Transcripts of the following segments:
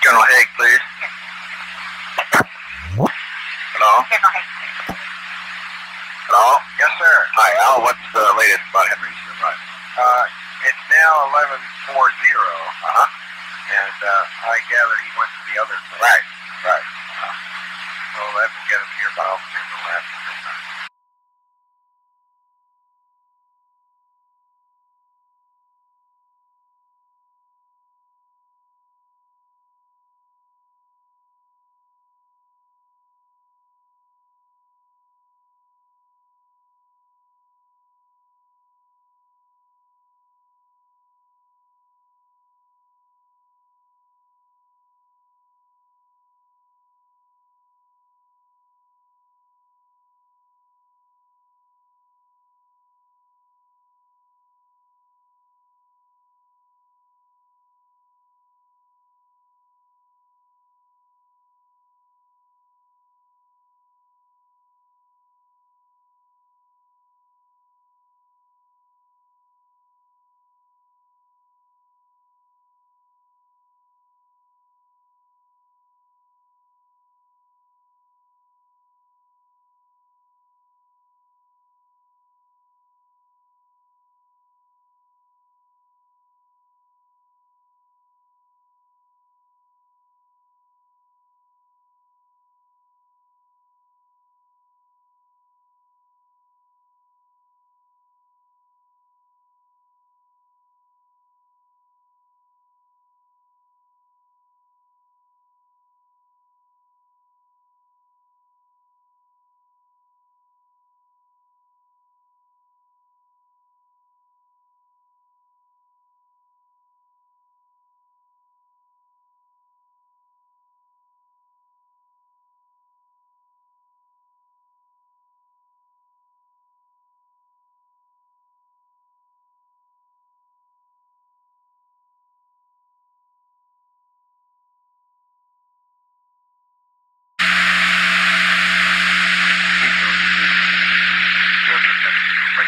General Haig, please. Hello? General Haig. Hello? Yes, sir. Hi, Al. What's the latest about Henry's arrival? It's now 11:40. And I gather he went to the other place. Right. So that will get him here about in the last of this time.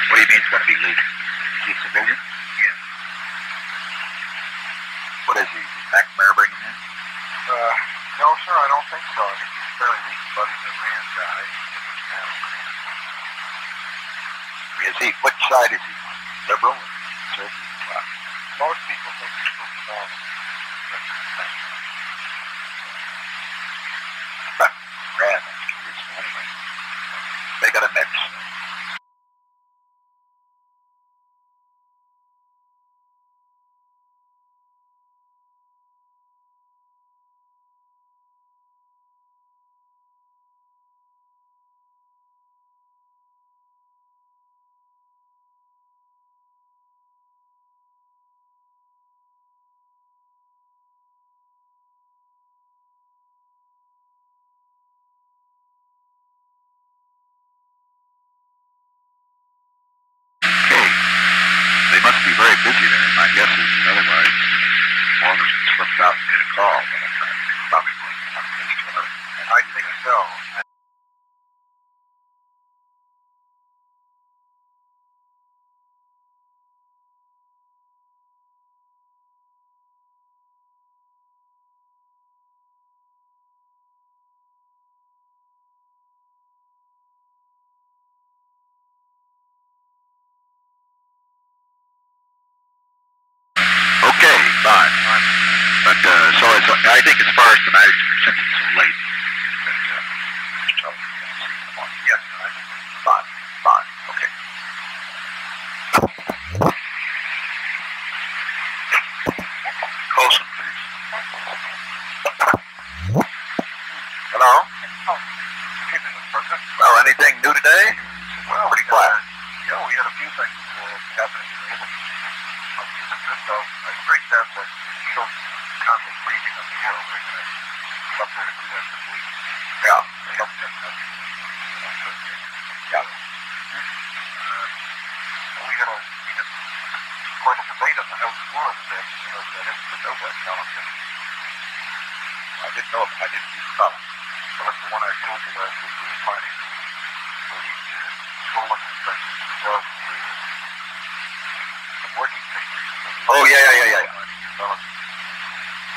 What do you mean it's going to be legal? Is he civilian? Yeah. What is he? Is McNamara bringing him in? No, sir, I don't think so. I think he's fairly recent, but he's a man guy. Is he? Which side is he? Liberal or conservative? Most people think he's pretty small. Rad, that's curious. Anyway, they got a mix. They must be very busy there. My guess is otherwise Walter's slipped out and did a call. But I'm trying to think probably going to have this to her. I think so. Okay, fine. But so I think as far as the matter, since it's so late, that Yes, I think so. fine. Okay. Colson, please. Hello? Good evening, Mr. President. Well, anything new today? Well, Pretty quiet. We had a few things happening today. So I reached out to Schultz Connally briefing on the Hill. They're going to come up there and do that this week. Yeah. We had quite a debate on the House floor this afternoon over that Novak column. I didn't know if I didn't use the column. Well, that's the one I told you last week we were planning. Where the stolen consensus of the working papers. Oh, yeah.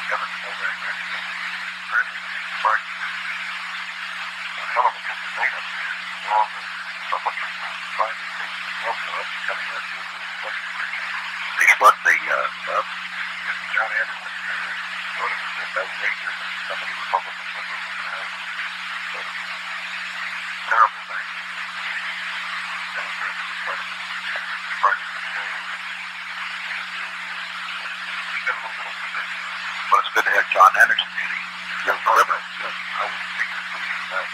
Kevin Novak recommended go to the Rangers and some of the Republican liberals in the House go to the terrible things that the Democrats do part of the party control. We got a little bit over the base. Well, it's good to have John Anderson meeting. Yes, liberal. Good. I would think you're pleased with that.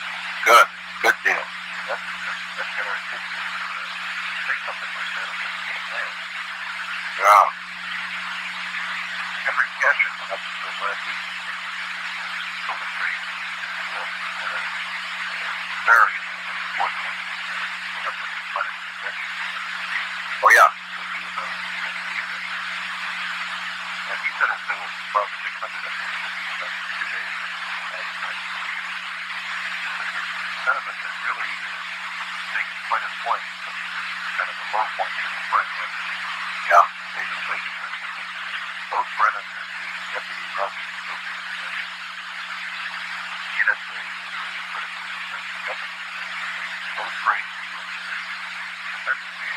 Good. Good deal. That's got our attention. Say something like that, I'll just get a man. Yeah. Henry Cashin went up to last week and told him very very important. He went up to the front of the convention. Oh, yeah. So he was and he said there was about 600 up there that he spent 2 days advertising the leaders. But the sentiment that really taken quite a point, kind of the low point in the front end. Yeah. David Fagan. Both Brennan and the deputy Rockefeller go to the convention. In it, they critically defend the government. They both praise you and defended me.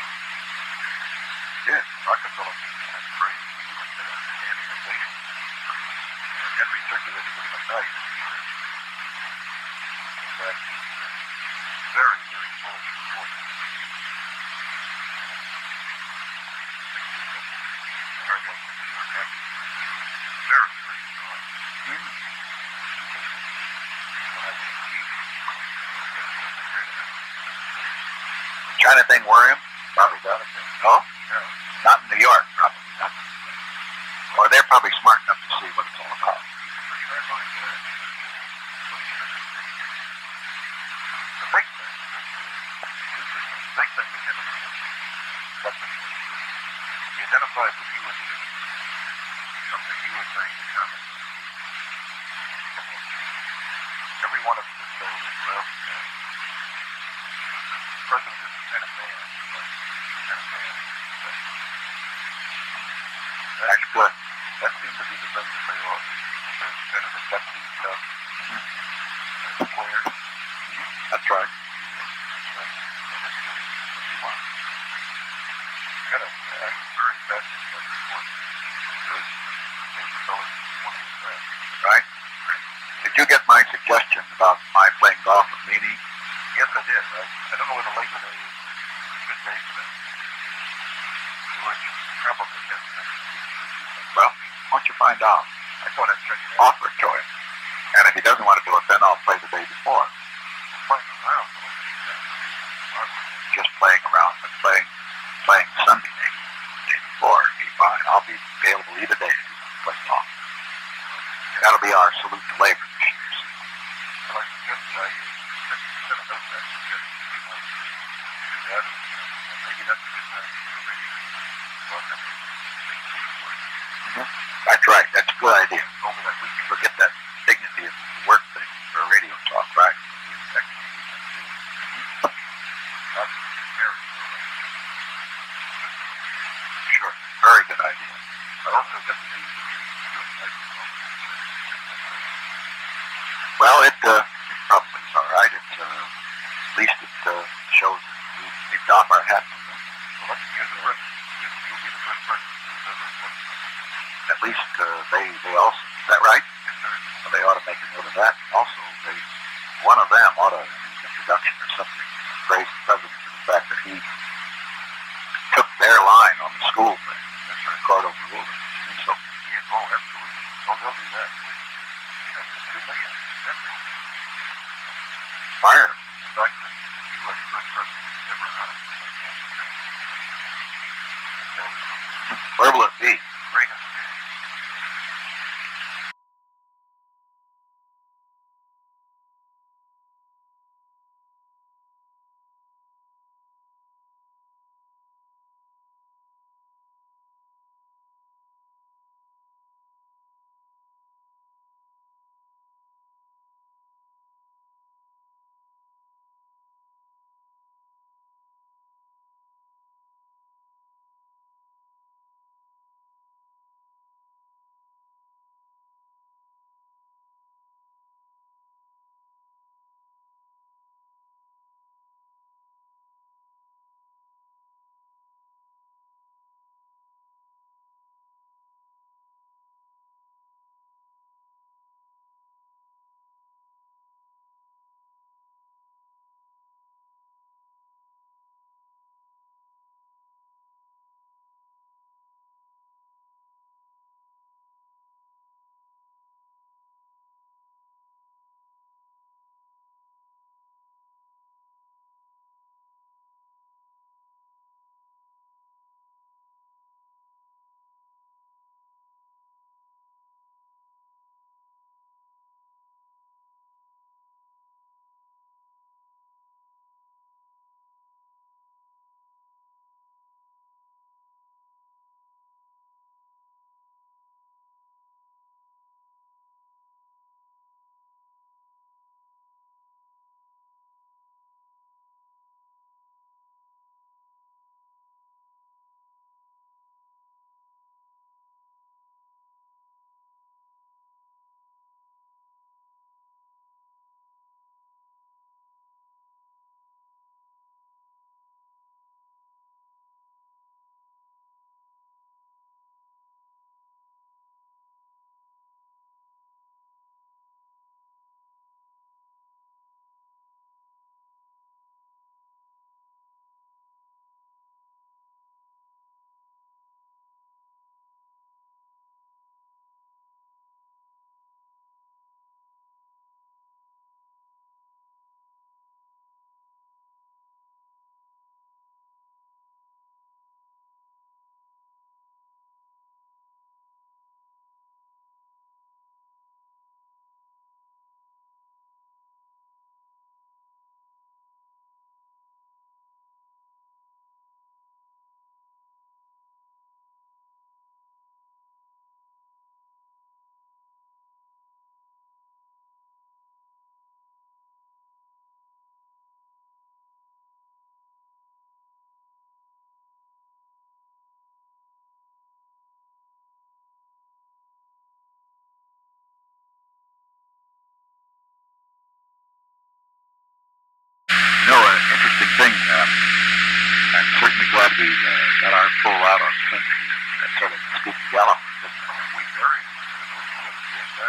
Yes. Rockefeller and praise you and the standing ovation. And Henry circulated with him at night. And that is very, very bullish report. Very, very strong. The China thing worry him? Probably got it. No? Yeah. Not in New York, probably not. Or they're probably smart enough to see what it's all about. Pretty hard line there. The big thing that Henry did, he identified with you as something you were saying to comment. Every one of us is told that, well, the president is the kind of man. That's good. That seems to be the thing that they all do. There's kind of the gutsy stuff. And the clear. That's right. I was very fascinated by this report. Because Major Fellows is one of his friends. Right? Did you get my suggestion about my playing golf with Meany? Yes, I did. I don't know whether Labor Day is a good day for that. George probably has an extra. Well, why don't you find out? I thought I'd check it out. Offer it to him. And if he doesn't want to do it, then I'll play the day before. Playing around. Just playing around, but playing Sunday maybe, the day before, be fine. I'll be available either day if you want to play golf. That'll be our salute to labor this year. Well, I suggested I sent a note back suggesting that you might do that. And maybe that's a good time to get a radio. Well, that may take the work. That's right. That's a good idea. Over that weekend. Forget that dignity of the work thing for a radio talk, right? Sure. Very good idea. I also got the news that you're doing microphone. Well, it probably is all right. At least it shows that we doff our hats to them. Well, you'll be the first person to deliver one. At least they also, is that right? Yes, sir. Well, they ought to make a note of that. Also, one of them ought to, in his introduction or something, praise the president for the fact that he took their line on the school thing. That's right. Court overruled it. So, yeah, oh, absolutely. Oh, they'll do that. You know, there's 2 million members.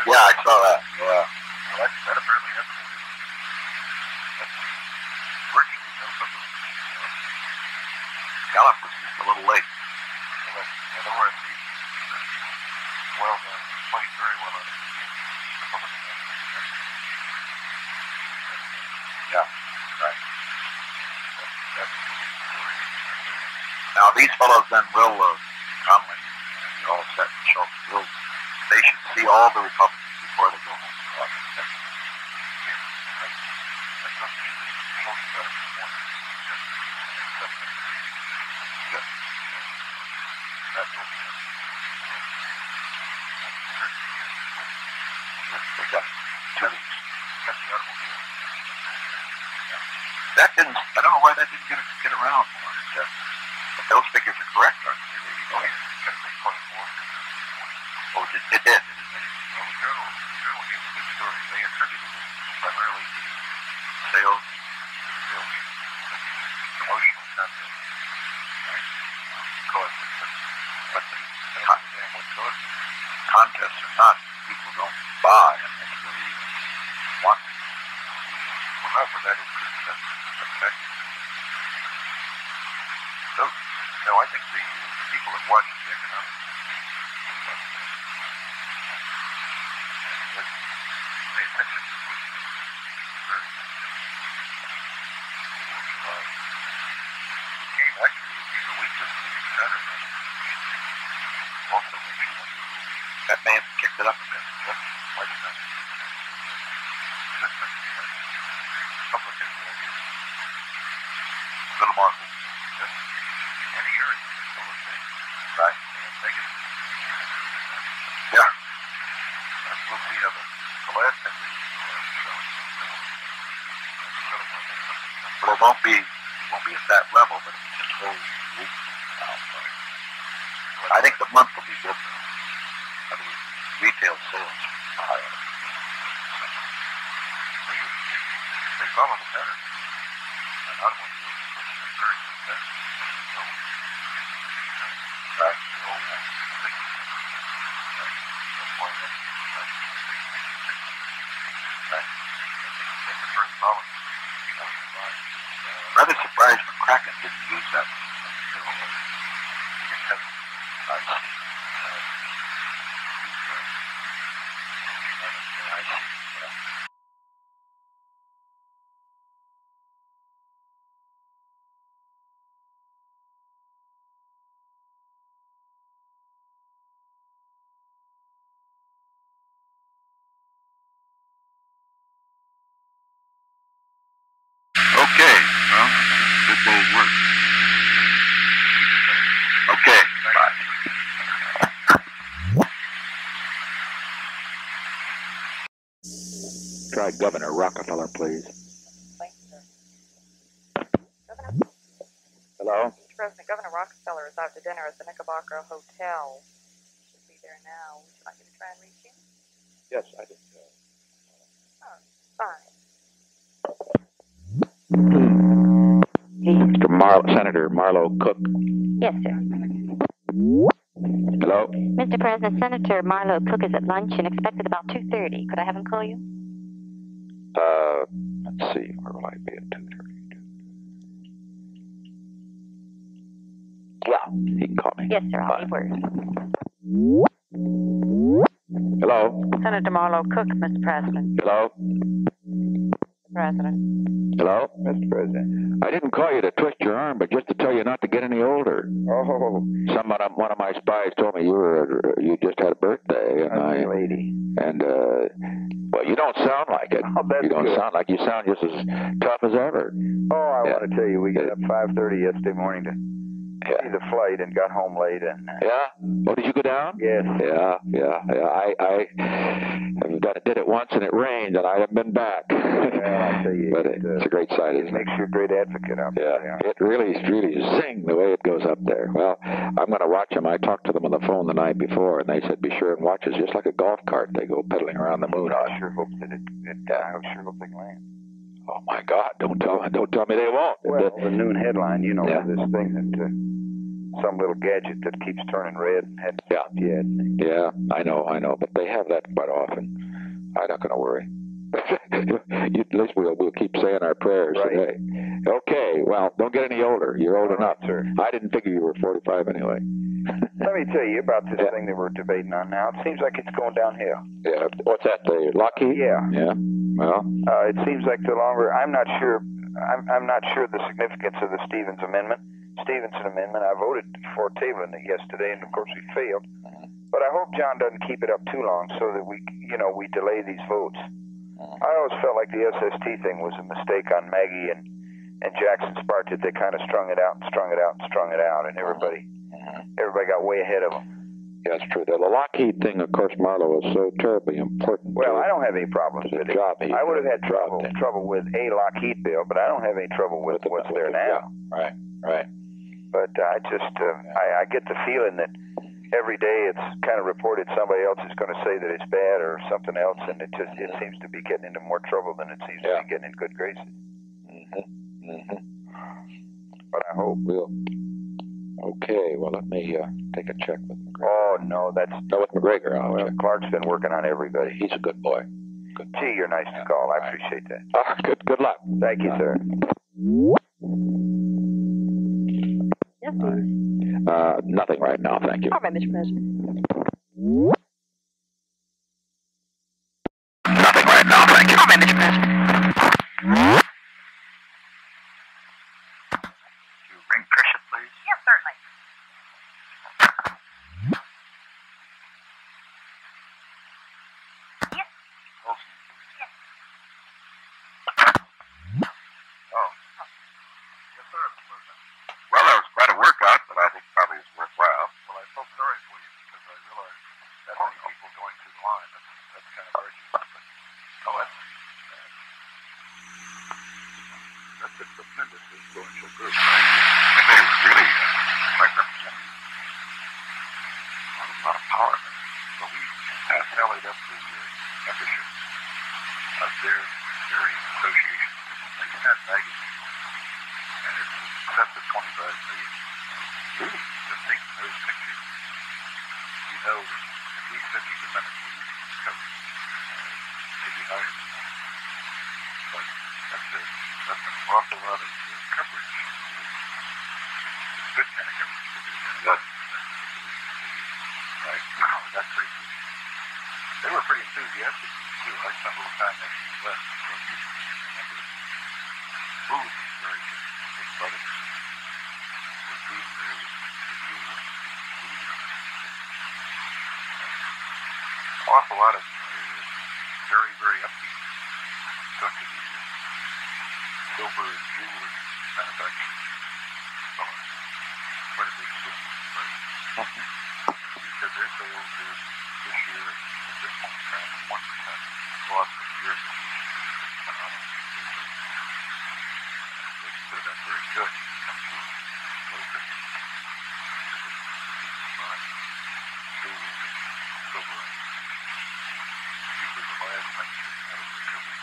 Yeah, I saw that. Yeah. Well, that apparently happened everywhere. That's virtually no publicity. Gallup was just a little late. Well, and ORC well done. It played very well on the Republican national. Yeah, right. That was the lead story. Now, these fellows then will, Connally, and all set in Schultz, they should see all the Republicans before they go home to office. I talked to Schultz about it this morning. Yes. That will be done. They got 2 weeks. We got the automobile. That didn't, I don't know why that didn't get around more. But those figures are correct, aren't they? Oh, yeah. It's got a big point more. Oh, it did. Well, the journal gave a good story. They attributed it primarily to Sales. Emotional content. Caused it, but they don't understand what caused it. Contests or not, people don't buy unless they want to. Well, not for that increase. That's effective. So, no, I think the people that watch the economics really like that. And pay attention to what you think. It's very significant. It came a week before the Saturday. Also makes you wonder a little bit. That may have kicked it up a bit. Yep. Why did that? Just like the Republicans will be A little more. in any area, it's still a thing. Right. And negative. Yeah. We'll see how the last 10 days are showing some similar. We really want to make something simple. Well, it won't be at that level, but it's just whole week now. I think the month will be good. I mean, retail sales are high. If they follow the pattern, an automobile is a very good bet. Right. That's why that's a very volatile. Rather surprised McCracken didn't use that. He didn't have it. I see. I see. Okay. Well, good day's work. Okay. Bye. Try Governor Rockefeller, please. Thank you, sir. Governor? Hello? Mr. President, Governor Rockefeller is out to dinner at the Knickerbocker Hotel. Should be there now. Would you like me to try and reach him? Yes, I did. Oh, fine. Senator Marlow Cook. Yes, sir. Hello? Mr. President, Senator Marlow Cook is at lunch and expected about 2:30. Could I have him call you? Let's see. Where will I be at 2:30? Yeah, he can call me. Yes, sir. I'll leave word. Hello? Senator Marlow Cook, Mr. President. Hello? President. Hello? Mr. President. I didn't call you to twist your arm, but just to tell you not to get any older. Oh. One of my spies told me you just had a birthday. And lady. And, well, you don't sound like it. Oh, that's you don't good. Sound like you sound just as tough as ever. Oh, I want to tell you, we got up 5:30 yesterday morning to see the flight and got home late. And yeah? Oh, did you go down? Yes. Yeah. I did it once and it rained and I haven't been back. Well, I tell you, but it's a great sight, isn't it? It makes you a great advocate out there. Yeah, it really zing the way it goes up there. Well, I'm going to watch them. I talked to them on the phone the night before, and they said be sure and watch it just like a golf cart. They go pedaling around the moon. I sure hope that I sure hope they can land. Oh my God! Don't tell me they won't. Well, the noon headline, this thing that some little gadget that keeps turning red and hadn't stopped yet. Yeah, I know, but they have that quite often. I'm not going to worry. At least we'll keep saying our prayers today. Okay, well, don't get any older. You're old enough. Sir. I didn't figure you were 45 anyway. Let me tell you about this thing that we're debating on now. It seems like it's going downhill. Yeah, what's that? The Lockheed? Yeah. Yeah. Well, it seems like the longer I'm not sure the significance of the Stevenson Amendment. I voted for tabling it yesterday, and of course we failed. But I hope John doesn't keep it up too long so that we delay these votes. I always felt like the SST thing was a mistake on Maggie and Jackson's part, that they kind of strung it out, and everybody got way ahead of them. Yeah, that's true. The Lockheed thing, of course, Marlow, is so terribly important. Well, I don't have any problems with it. I would have had trouble with a Lockheed bill, but I don't have any trouble with what's there now. Yeah. Right. But I just, I get the feeling that every day it's kind of reported somebody else is going to say that it's bad or something else, and it seems to be getting into more trouble than it seems to be getting in good graces. But I hope we'll. Okay, well, let me take a check with McGregor. Oh, no, that's... No, with McGregor. Well, Clark's been working on everybody. He's a good boy. Gee, you're nice to call. I appreciate that. Good luck. Thank you, sir. Yes, please. Nothing right now, thank you. All right, Mr. President. Nothing right now, thank you. All right, Mr. President. You ring Tricia, please? Yes, certainly. Yes. Colson? Yes. Oh. Yes, sir, Mr. President. Well, that was quite a workout, but I think probably it's worthwhile. Well, I felt sorry for you because I realized that many people going through the line. That's kind of arduous. But, That's a tremendously influential group. I bet it was really quite representative. A lot of power there. so we tallied up the membership of their various associations. They sent magazines, and it's in excess of 25 million. Just taking those pictures, you know that at least 50% of the media is covered. Maybe higher than that. But that's an awful lot of coverage. It's good kind of coverage. Right? That's great. They were pretty enthusiastic too. I spent a little time next to the West. So I remember food was very big part of it. Was being there with you. An awful lot of very, very upbeat. Stuck to the silver and jewelry manufacturing. Quite a big system. He said their sales this year at this point in time 1% loss for the year. Phenomenal. They consider that very good. Come to low figures. People buying silver and usually the last thing to come out of the recovery.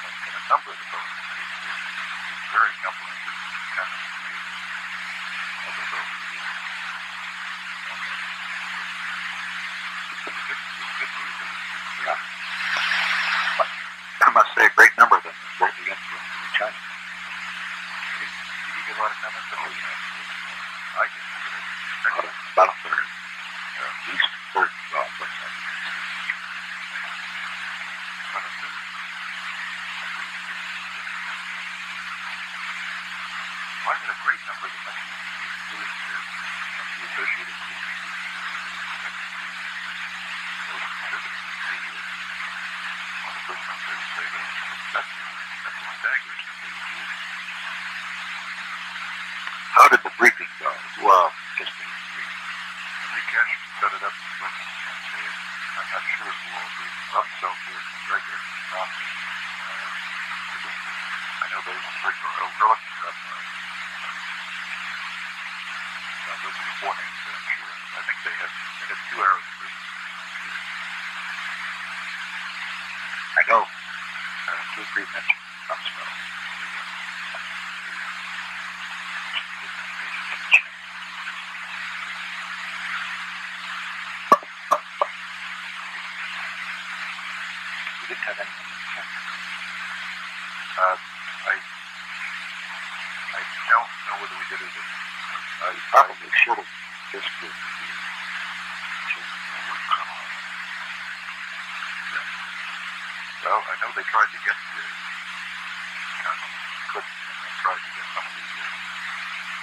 And a number of the folks is very complimentary kind of made of the folks who do. I must say a great number of them were the influence of China. Did you get a lot of comments? Oh, yeah. I did. About a third. At least a third. Well, what's that? About a third. Why is it a great number of the Mexicans doing their associated with the How did the briefing go? Well, just the briefing. Henry Cash set it up and I'm not sure who all agreed. Rumsfeld did, McGregor, Romney. I know those three are overlooking that. Those are the four names that I'm sure. I think they had 2 hours of briefing. I know. Two pre-mentioned Rumsfeld. didn't have anyone in the center. I don't know whether we did it. I probably should have just did the Well, I know they tried to get Connally, couldn't, and they tried to get some of the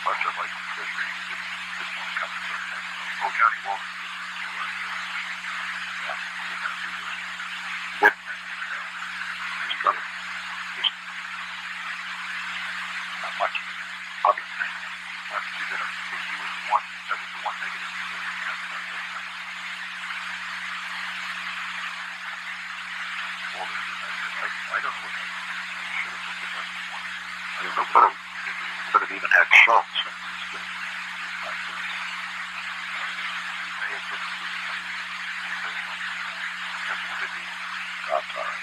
bunch of like Treasury didn't want to come to it. Oh, Johnny Walker didn't do it. Yeah, he did not do it. didn't. Just not much public thing. Not to do that. He was the one that was the one negative. I don't know what I should have looked at that one. I don't know, could have even had Schultz. May have been That's all right.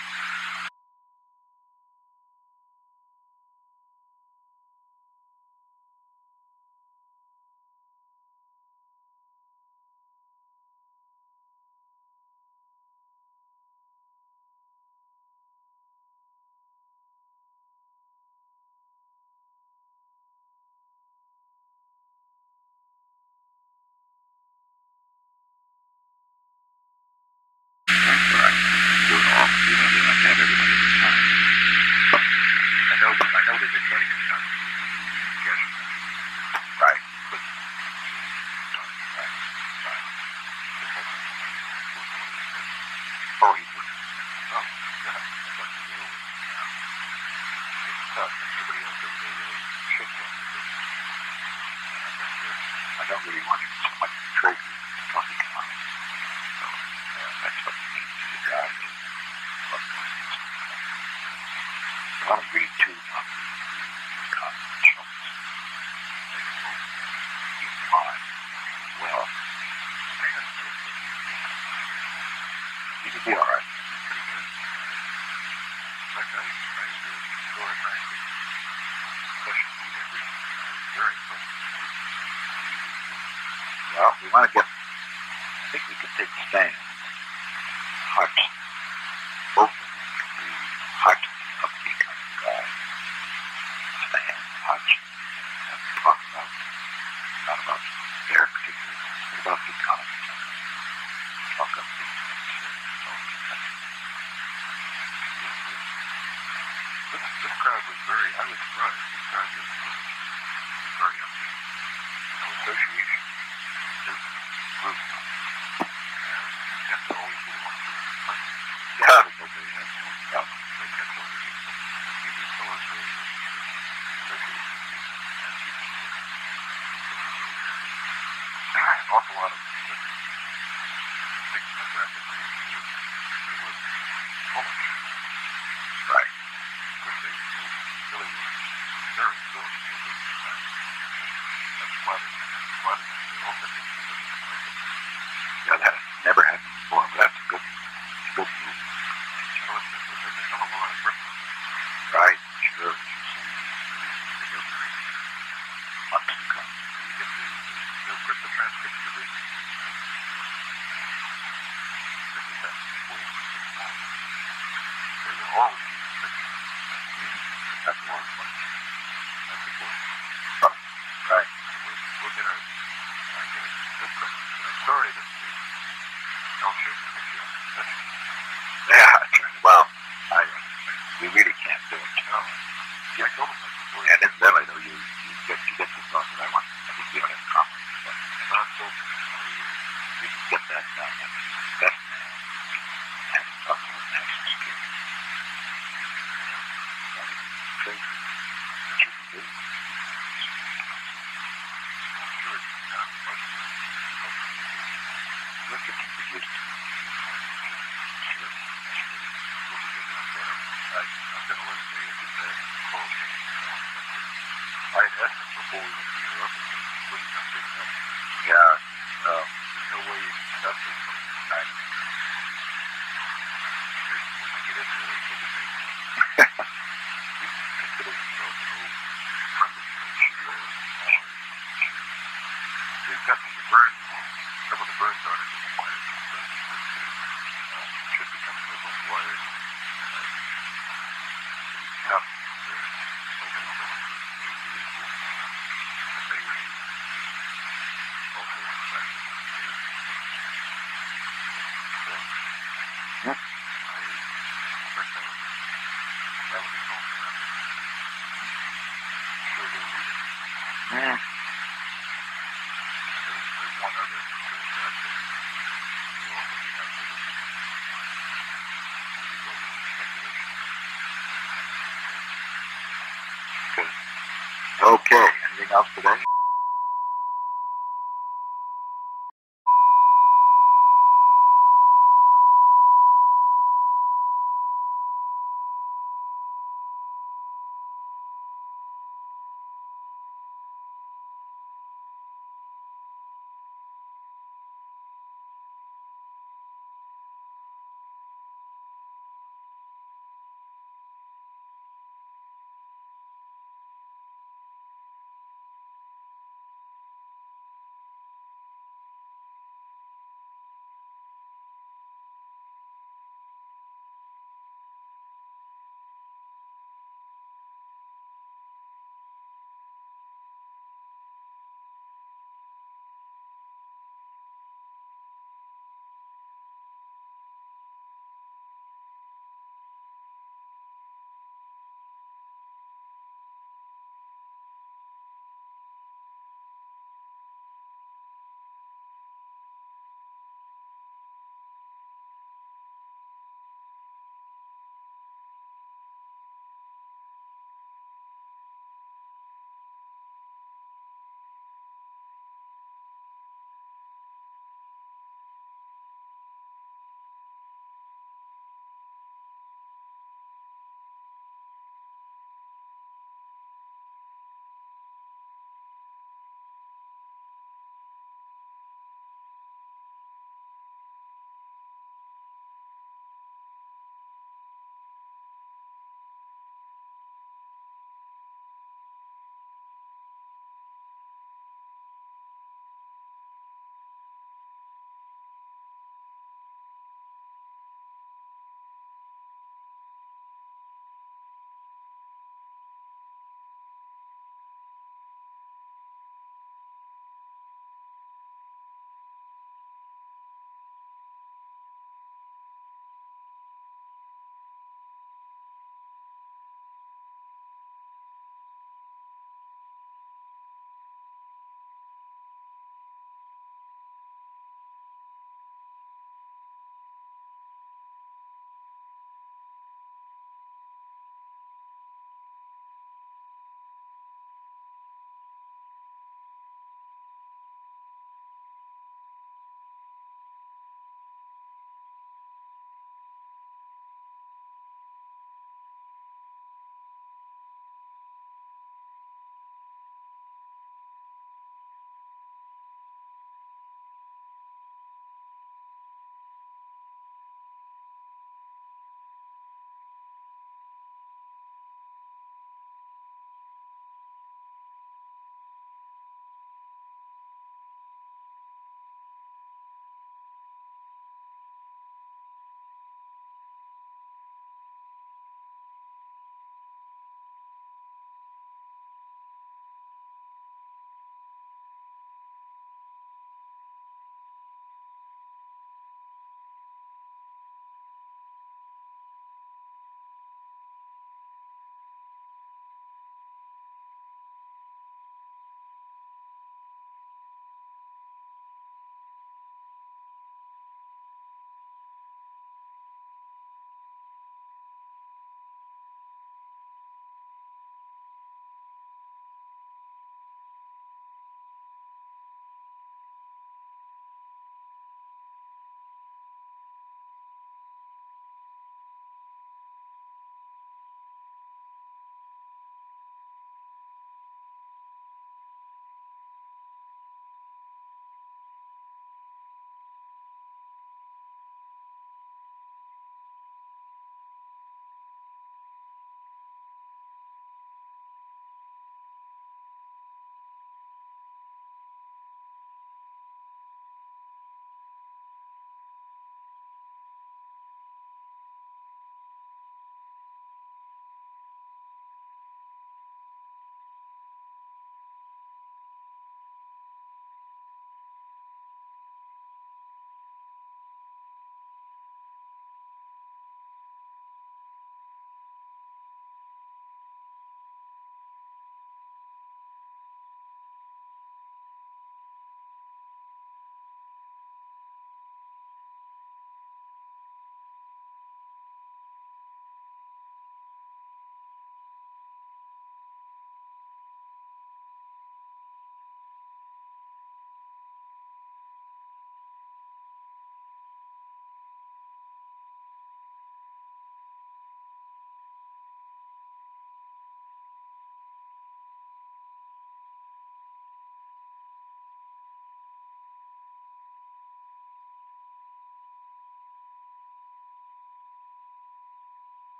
I know they did try to get done. Yes. Right. But, Oh, he would. oh, yeah. It's tough. Nobody else over there really should go. I don't really want to so much the Treasury talking about it. So, that's what we need to do. I don't read too much. Schultz. He's fine. Well, he could be all right. Like I used to go to transcript questions we had very important. Well, we want to get, I think we can take Stan, Hutch, both of them can be Hutch, upbeat kind of guy. Stan, Hutch, and talk about, not about their particular, but about the economy. Talk up these things. This crowd was very, I was surprised. This crowd was very upbeat. No association, business, group. You have to always be the one to explain. Yeah. Because they have no doubt. They get so many people. These fellows were associated with an awful lot of things like that. They were bullish. Right. Because they really were very good. That's why they all said they were living in like it. Yeah, that never happened before, but that's a good move. You know, there's a hell of a lot of grip on that. Right, sure. They go very Months to come. they'll grip the transcript of the reading. This is that before you were 6 months. They will always use the picture. That's more fun. That's important. Right. We're going to get a good credit. I'm sorry that don't show the picture. Yeah, well, we really can't do it. No. Yeah, I told them that before. And incidentally, though, you get the thought that I think you don't have confidence in that. And not so You can get that done. That's the best man. And up to the national security. Crazy. What you can do. I'm sure it's not much to Look at you produced. sure. We'll be good enough for them. I'm going to let it be a good day. Close. I had asked them before we went to Europe, and they wouldn't come big enough. Yeah. There's no way you can stop this from time. When they get in there, they take a name. They consider themselves an old friend of yours. They've got some of the burns on it in the fire. Should be coming up on wires. else today?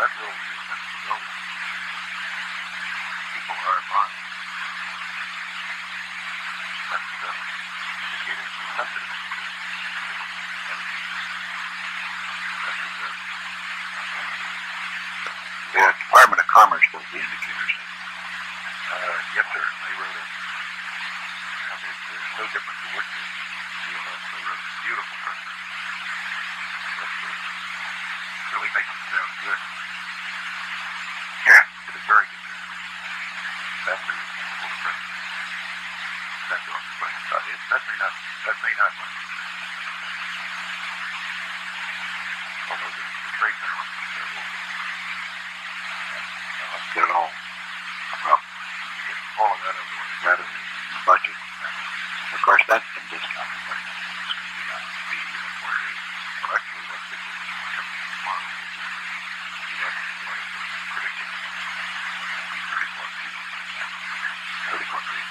that really is instability. People are blind. That's the indicator of sensitive to this. The Department of Commerce does the indicators. Yes, sir. They wrote it. They're so different to work with. They wrote a beautiful press release. Really makes it sound good. Yeah. It is very good. After the press release. That's all. That may not like it. Although the trade center wants to get that open. Let's get it all. Well, Get all of that over the way. that is the budget. Of course, that's been discounted. But it's going to be where it is. Well, actually, what they did was coming in tomorrow. He had predicted it would be 34 people. 34 days.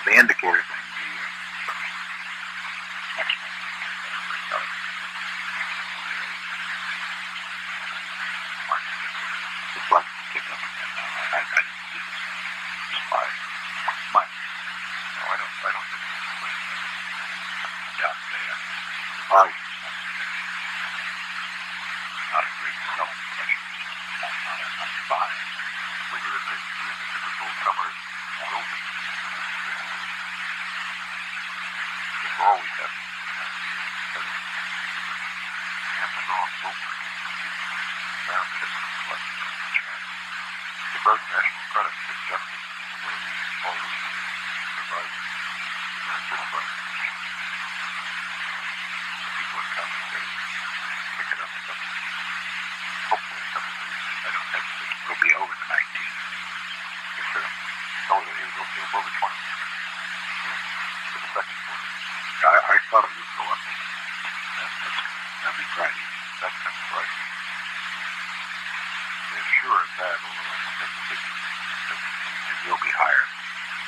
The indicator thing, the flux kick up again now. I didn't see this. It's my. No, I don't think it's yeah. Well, not a great selling pressure. Not a buy. When you're in the typical summer building, it's always happy. Happens on so much. Found it like the gross national credit is justice the way we always provide it. So people are coming to pick it up and something. Hopefully a couple of days. I don't have to think it will be over the 19th. Yes, sir. Oh, it will be over 20th. For the second quarter. I thought it would go up. That'd be Friday. That's coming Friday. They're sure of that, although I don't think It will be higher.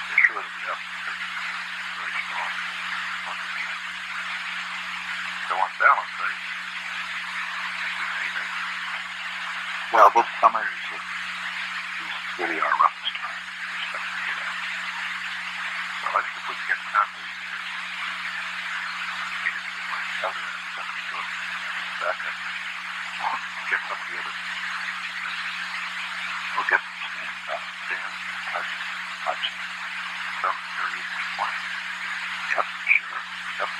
they're sure it'll be up because it's very strong on the meeting. So on balance, I think we may make Well, this summer is really our roughest time. We expect to get out. well, I think if we can get Connally indicated to the place out there and somebody to it and back up, get some of the other We'll get some stands, Hatchet. some areas we want. Yep, sure. Yep,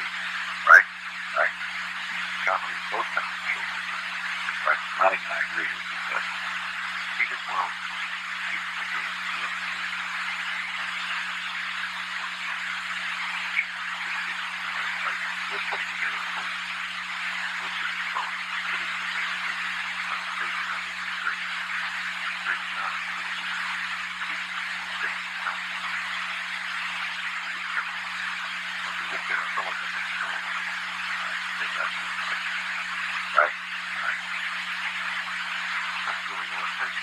Right. Connally, both kinds of children. Right. I agree with you. But He just well keep the game. We're putting together a whole list of control. right. That's really all it takes.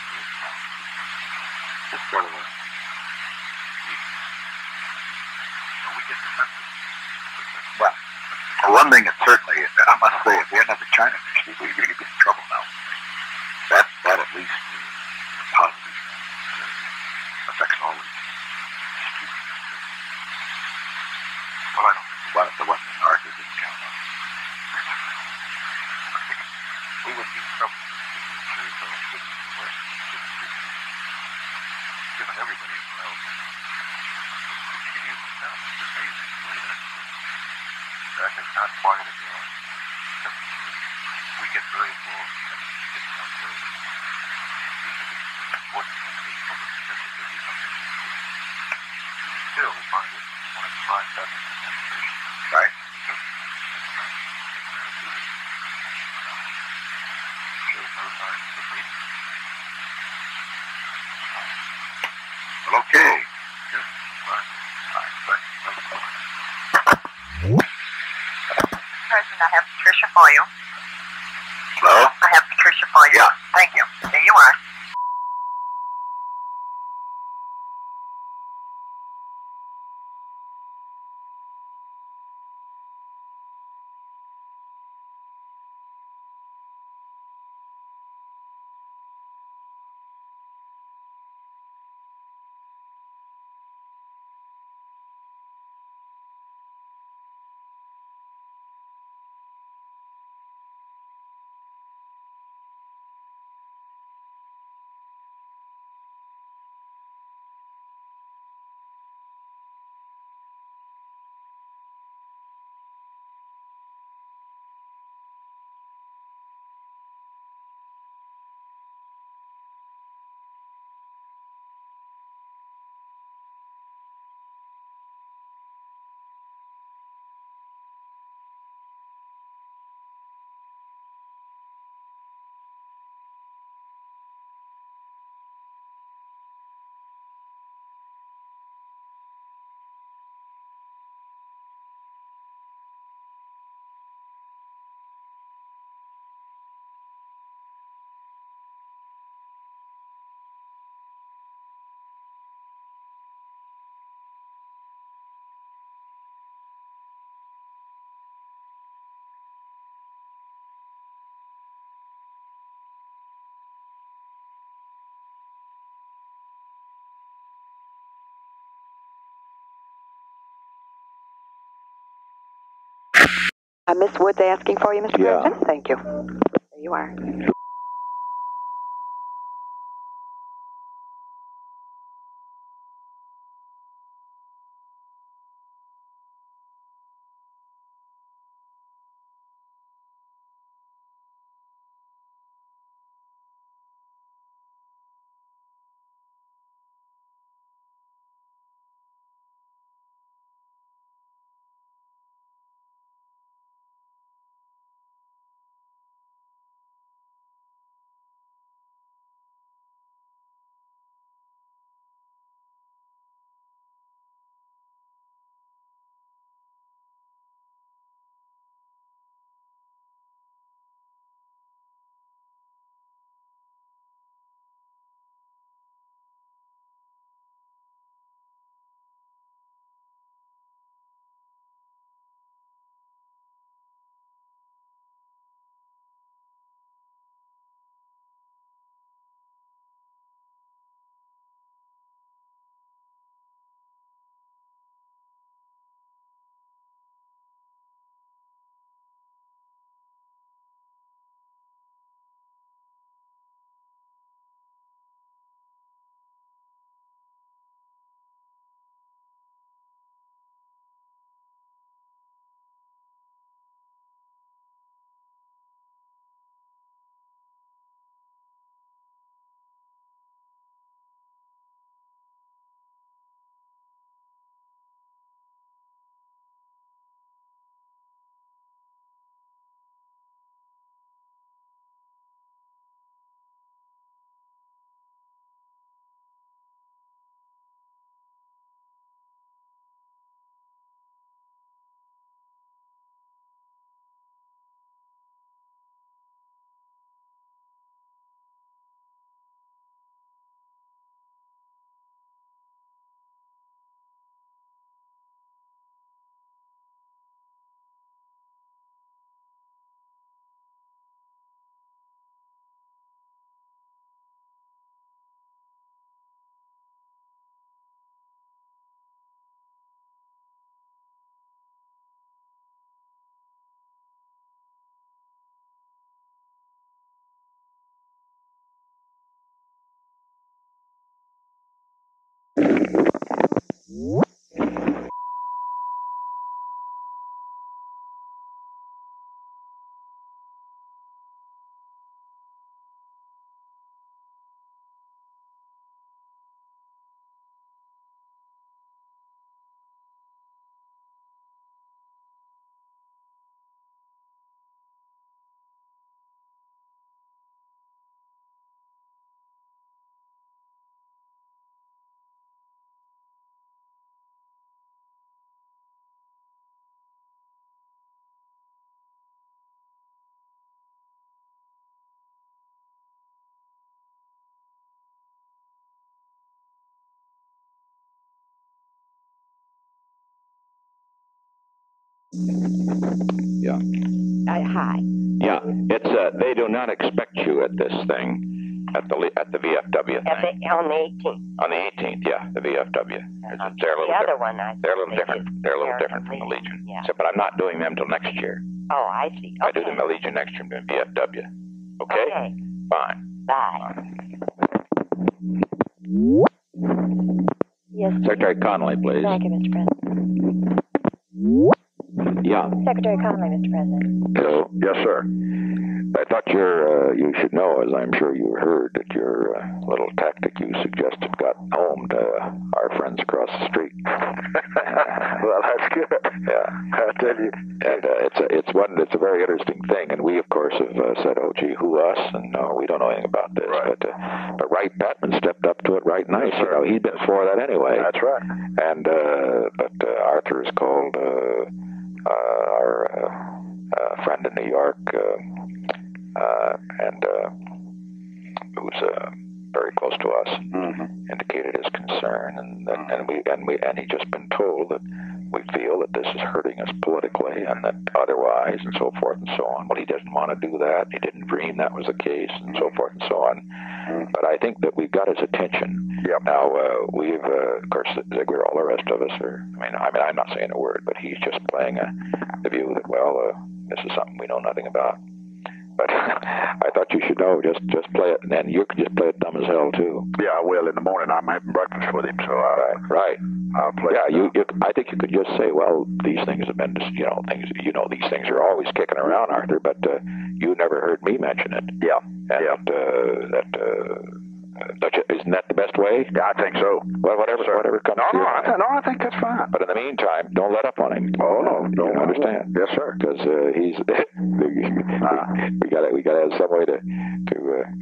Just sort of a So we get the census. well. For one thing, it's certainly, I must say, if we hadn't had the China issue, we'd really be in trouble now. That at least is positive. Affects all of us. Well, I don't think The one in North didn't count on. we would be in trouble. Given everybody else continues to count. It's amazing the way that is not quiet at all. We get very involved in getting out there. Important to be something. Still find it when it's fine back in the conversation. Right. I have Patricia for you. Hello? I have Patricia for you. Yeah. Thank you. There you are. Miss Woods asking for you, Mr. Yeah. President. Thank you. There you are. Yeah. Hi. Yeah, it's they do not expect you at this thing, at the VFW thing. On the 18th. On the 18th, yeah, the VFW. They're a little The other different. one, They're a little different. They're a little different from the Legion. Yeah. So, but I'm not doing them till next year. Oh, I see. Okay. I do the Legion next year, I'm doing VFW. Okay? Okay. Fine. Bye. Yes. Secretary Connally, please. Thank you, Mr. President. Yeah. Secretary Connally, Mr. President. Hello. Yes, sir. I thought you should know, as I'm sure you heard, that your little tactic you suggested got home to our friends across the street. Well, that's good. Yeah, I tell you. and it's a very interesting thing. And we, of course, have said, "Oh, gee, who us?" And no, we don't know anything about this. Right. But Wright Patman stepped up to it right nice. You know, he'd been for that anyway. That's right. And but Arthur has called our friend in New York. And who's very close to us, indicated his concern, and he just been told that we feel that this is hurting us politically, and that otherwise, and so forth and so on. Well, he doesn't want to do that. He didn't dream that was the case, and so forth and so on. But I think that we've got his attention. Yep. Now we've, of course, Ziegler, all the rest of us are. I mean, I'm not saying a word, but he's just playing the view that this is something we know nothing about. But I thought you should know. Just play it, and then you can just play it dumb as hell too. Yeah, I will in the morning. I'm having breakfast with him, so right. I'll play. Yeah, I think you could just say, well, these things have been, these things are always kicking around, Arthur. But you never heard me mention it. Yeah. And isn't that the best way? Yeah, I think so. Well, whatever comes to your mind. No, I think that's fine. But in the meantime, don't let up on him. Oh no, don't understand. Yes, sir. Because he's we got to have some way to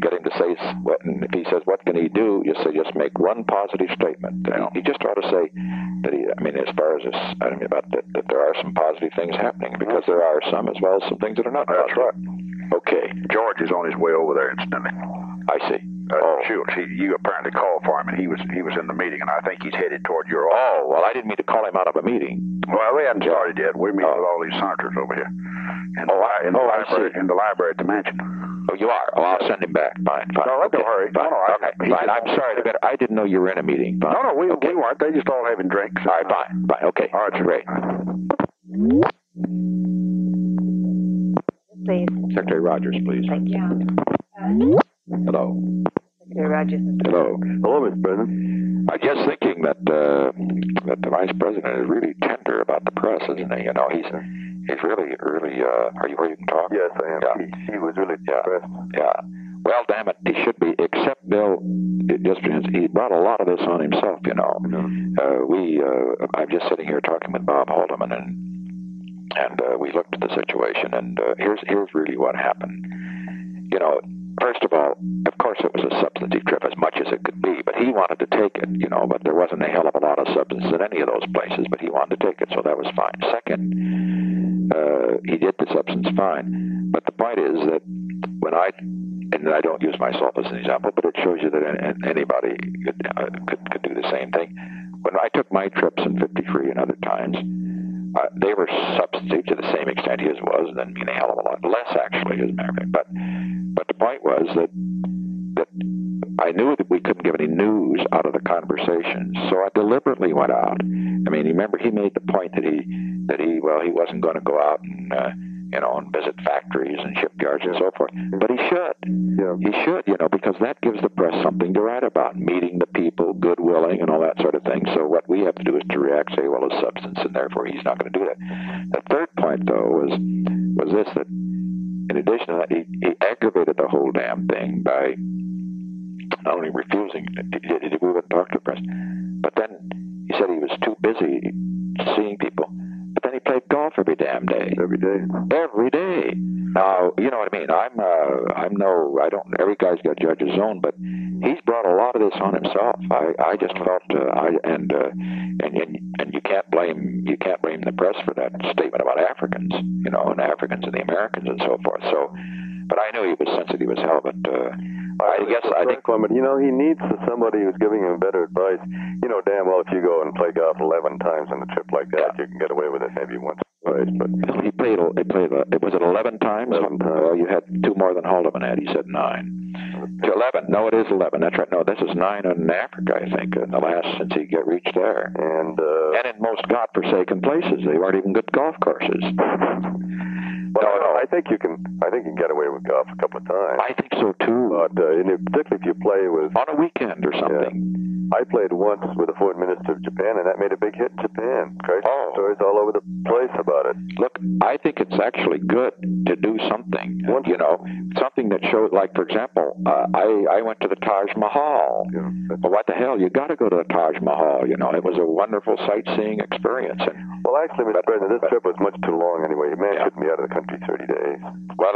get him to say what. And if he says what can he do, you say just make one positive statement. He just ought to say that as far as this, about that there are some positive things happening, because there are some, as well as some things that are not. That's positive. right. Okay. George is on his way over there incidentally. I see. Schultz, you apparently called for him, and he was in the meeting, and I think he's headed toward your office. Oh, well, I didn't mean to call him out of a meeting. Well, we haven't started yet. We're meeting with all these senators over here. In the library at the mansion. Oh, you are? Oh, I'll send him back. Fine. No, don't hurry. Fine. Okay. Fine. I'm sorry. I didn't know you were in a meeting. Fine. No, we weren't. They just all having drinks. All right, fine. Okay. All right, great. Please. Secretary Rogers, please. Thank you. Hello. Secretary Rogers. Hello. Hello, Mr. President. I'm just thinking that the Vice President is really tender about the press, isn't he? He's really. Are you where you can talk? Yes, I am. Yeah. He was really depressed. Yeah. Well, damn it, he should be. Except Bill, he brought a lot of this on himself. I'm just sitting here talking with Bob Haldeman, and we looked at the situation, and here's really what happened. First of all, of course, it was a substantive trip as much as it could be, but he wanted to take it, but there wasn't a hell of a lot of substance in any of those places, but he wanted to take it, so that was fine. Second, he did the substance fine, but the point is that and I don't use myself as an example, but it shows you that anybody could do the same thing. When I took my trips in '53 and other times, they were substantive to the same extent his was, and then mean a hell of a lot less, actually, as a matter of fact. But the point was that I knew that we couldn't give any news out of the conversations, so I deliberately went out. Remember, he made the point that he wasn't going to go out and visit factories and shipyards and so forth. But he should. Yeah. He should, because that gives the press something to write about, meeting the people, good-willing, and all that sort of thing. So what we have to do is to react, say, well, it's substance, and therefore he's not going to do that. The third point, though, was this, that in addition to that, he aggravated the whole damn thing by not only refusing, we wouldn't talk to the press, but then he said he was too busy seeing people. But then he played golf every damn day. Every day. Every day. Now, you know what I mean. Every guy's got to judge his own, but he's brought a lot of this on himself. I just felt, and you can't blame the press for that statement about Africans, and Africans and the Americans and so forth. So, but I knew he was sensitive as hell, but I think Clement, he needs somebody who's giving him better advice. Damn well if you go and play golf 11 times on a trip like that, you can get away with it maybe once. Right. twice, but he played. Was it 11 times? 11 times. Well, you had 2 more than Haldeman had. He said 9. To 11. No, it is 11. That's right. No, this is 9 in Africa, I think, in the last since he reached there. And in most godforsaken places, they weren't even good golf courses. Well, I think you can get away with golf a couple of times. I think so too. But particularly if you play with on a weekend or something. Yeah. I played once with the foreign minister of Japan, and that made a big hit in Japan. Crazy stories all over the place about it. Look, I think it's actually good to do something. You know, something that shows, like, for example, I went to the Taj Mahal. Yeah. Well, what the hell? You got to go to the Taj Mahal. You know, it was a wonderful sightseeing experience. Well, actually, Mr. President, this trip was much too long anyway. The man shouldn't be out of the country 30 days. Well,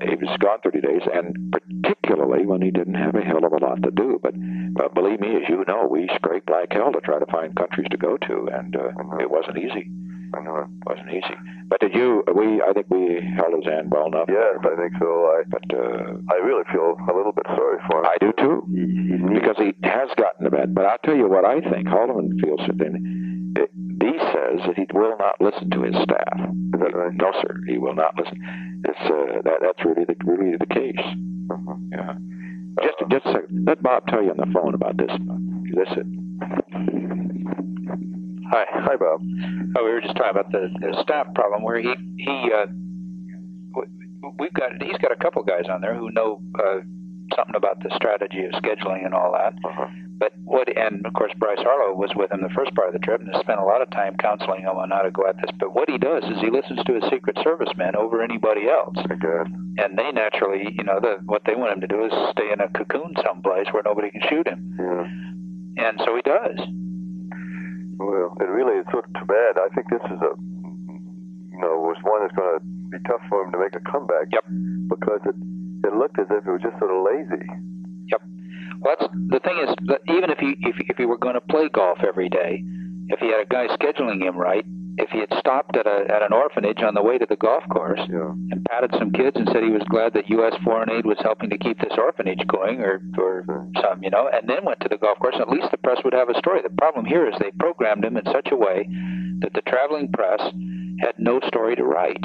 he was gone 30 days, and particularly when he didn't have a hell of a lot to do. But believe me, as you know, we scraped like hell to try to find countries to go to, and it wasn't easy. I know it wasn't easy. But did you? I think we held his hand well enough. Yes, I think so. I really feel a little bit sorry for him. I do too, because he has gotten to bed. But I'll tell you what I think. Haldeman feels something. D says that he will not listen to his staff. Is that right? No, sir, he will not listen. It's that's really the case. Uh-huh. Yeah. Just a second. Let Bob tell you on the phone about this. Hi, Bob. Oh, we were just talking about the staff problem where he's got a couple guys on there who know something about the strategy of scheduling and all that. Uh-huh. And of course Bryce Harlow was with him the first part of the trip and spent a lot of time counseling him on how to go at this. But what he does is he listens to his Secret Service men over anybody else. Good. And they naturally, what they want him to do is stay in a cocoon someplace where nobody can shoot him. Yeah. And so he does. Well, it really is sort of too bad. I think this is was one that's going to be tough for him to make a comeback. Yep. Because it looked as if it was just sort of lazy. Yep. Well, the thing is, that even if he were going to play golf every day, if he had a guy scheduling him right, if he had stopped at an orphanage on the way to the golf course and patted some kids and said he was glad that U.S. foreign aid was helping to keep this orphanage going or some, and then went to the golf course, at least the press would have a story. The problem here is they programmed him in such a way that the traveling press had no story to write.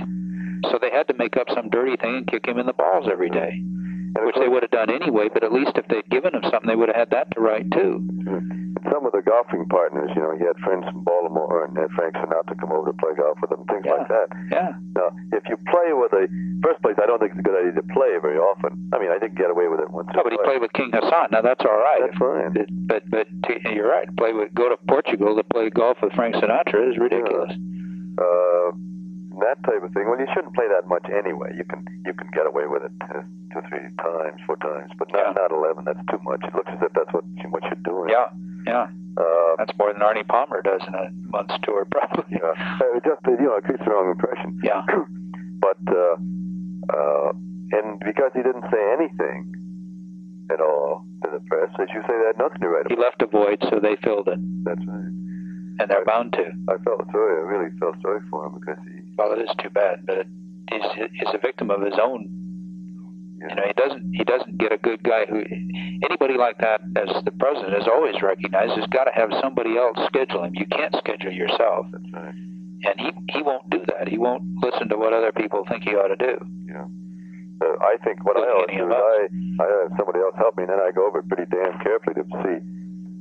So they had to make up some dirty thing and kick him in the balls every day, which they would have done anyway, but at least if they'd given him something, they would have had that to write too. Some of the golfing partners, he had friends from Baltimore and had Frank Sinatra come over to play golf with him, things like that. Yeah. Now, if you play with first place, I don't think it's a good idea to play very often. I mean, I think get away with it once. Oh, but he played with King Hassan. Now that's all right. That's fine. But you're right. Go to Portugal to play golf with Frank Sinatra is ridiculous. That type of thing. Well, you shouldn't play that much anyway. You can get away with it 2, 3 times, 4 times, but not 11. That's too much. It looks as if that's what you're doing. Yeah. That's more than Arnie Palmer does in a month's tour, probably. Yeah. It creates the wrong impression. Yeah. But and because he didn't say anything at all to the press, as you say, they had nothing to write about. He left a void, so they filled it. That's right. And they're bound to. I really felt sorry for him because he. Well, it is too bad, but he's a victim of his own. Yeah. He doesn't get a good guy who. Anybody like that, as the president has always recognized, has got to have somebody else schedule him. You can't schedule yourself. That's right. And he won't do that. He won't listen to what other people think he ought to do. Yeah. I think what I ought to do is I have somebody else help me, and then I go over it pretty damn carefully to see.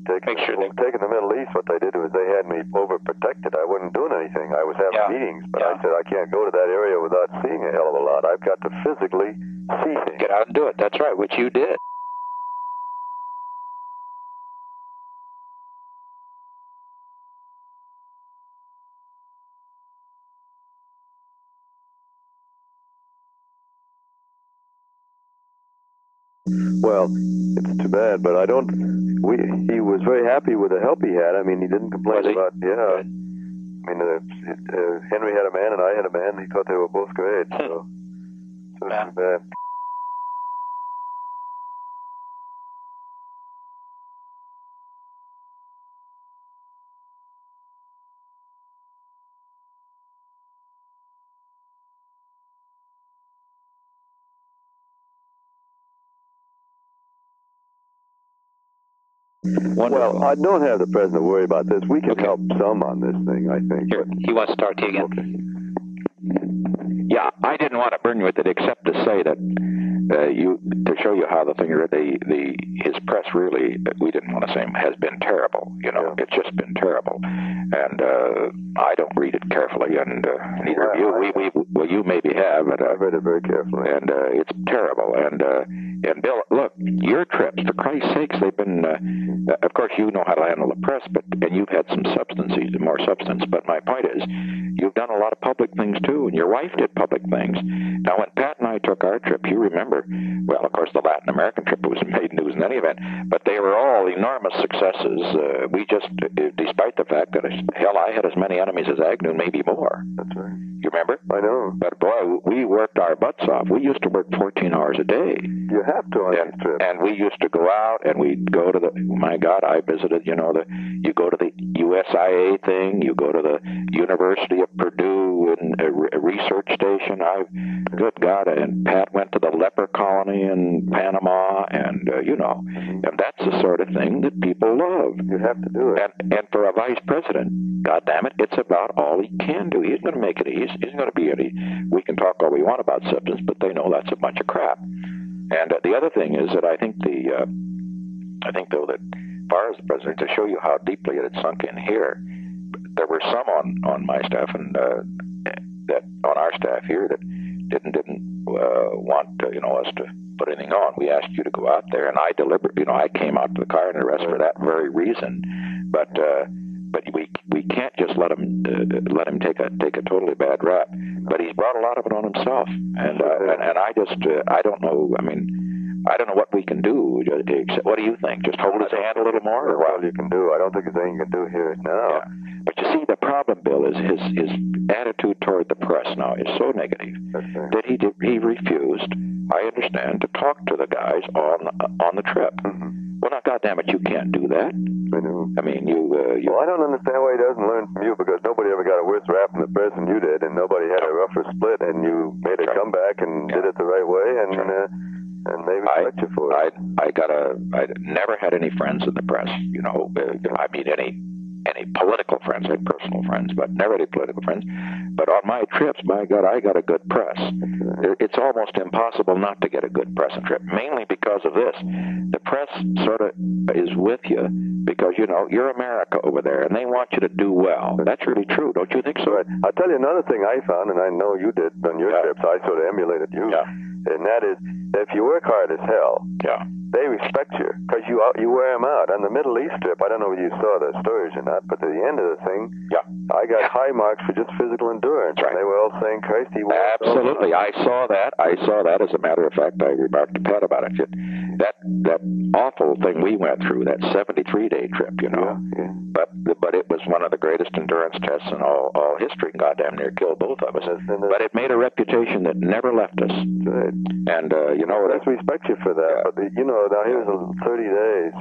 Taking the Middle East, what they did was they had me overprotected. I wasn't doing anything. I was having meetings, but I said I can't go to that area without seeing a hell of a lot. I've got to physically see things. Get out and do it. That's right, which you did. Well, it's too bad, but he was very happy with the help he had. I mean, he didn't complain about, I mean, Henry had a man and I had a man. He thought they were both great, so it's too bad. Wonderful. Well, I don't have the president worry about this. We can help some on this thing, I think. Here, he wants to talk to you again. Okay. Yeah, I didn't want to burn you with it, except to say that to show you how the thing, his press really, we didn't want to say, has been terrible. You know, it's just been terrible, and I don't read it carefully, and neither of you. Well, you maybe have, but I read it very carefully, and it's terrible. And Bill, look, your trips, for Christ's sakes, they've been. Of course, you know how to handle the press, and you've had some more substance. But my point is, you've done a lot of public things too, and your wife did public things. Now, when Pat and I took our trip, you remember, well, of course, the Latin American trip was made news in any event, but they were all enormous successes. We just, despite the fact that, hell, I had as many enemies as Agnew, maybe more. That's right. You remember? I know. But, boy, we worked our butts off. We used to work 14 hours a day. You have to on these trips. And we used to go out, and we'd go to my God, I visited, you go to the USIA thing, you go to the University of Purdue and a research station. Good God, and Pat went to the leper colony in Panama, and, and that's the sort of thing that people love. You have to do it. And for a vice president, God damn it, it's about all he can do. He's going to make it easy. He's going to be any. We can talk all we want about substance, but they know that's a bunch of crap. And the other thing is that I think though that as far as the president, to show you how deeply it had sunk in here, there were some on my staff and that on our staff here that didn't want us to put anything on. We asked you to go out there, and I deliberately, I came out to the car and the rest for that very reason. But we can't just let him take a totally bad rap. But he's brought a lot of it on himself, and I don't know. I mean, I don't know what we can do. What do you think? Just hold his hand a little more, or what? You can do. I don't think there's anything you can do here now. Yeah. But you see, the problem, Bill, is his attitude toward the press now is so negative that he refused, I understand, to talk to the guys on the trip. Mm-hmm. Well, now, goddamn it, you can't do that. I know. I mean, you. Well, I don't understand why he doesn't learn from you, because nobody ever got a worse rap in the press than you did, and nobody had a rougher split, and you made a comeback and did it the right way, and maybe respect you for it. I never had any friends in the press. I mean, any political friends. I had personal friends, but never any political friends. But on my trips, my God, I got a good press. It's almost impossible not to get a good press on trip, mainly because of this. The press sort of is with you because, you're America over there, and they want you to do well. That's really true, don't you think so? Right. I'll tell you another thing I found, and I know you did on your trips. I sort of emulated you. Yeah. And that is, that if you work hard as hell, they respect you because you wear them out. On the Middle East trip, I don't know if you saw the stories or not, but at the end of the thing, I got high marks for just physical endurance. Right. And they were all saying, Christ, he wore Absolutely. I saw that. As a matter of fact, I remarked to Pat about it. That awful thing we went through, that 73-day trip, But it was one of the greatest endurance tests in all history. Goddamn near killed both of us. But it made a reputation that never left us. Right. And, let's respect you for that. But, now here's 30 days.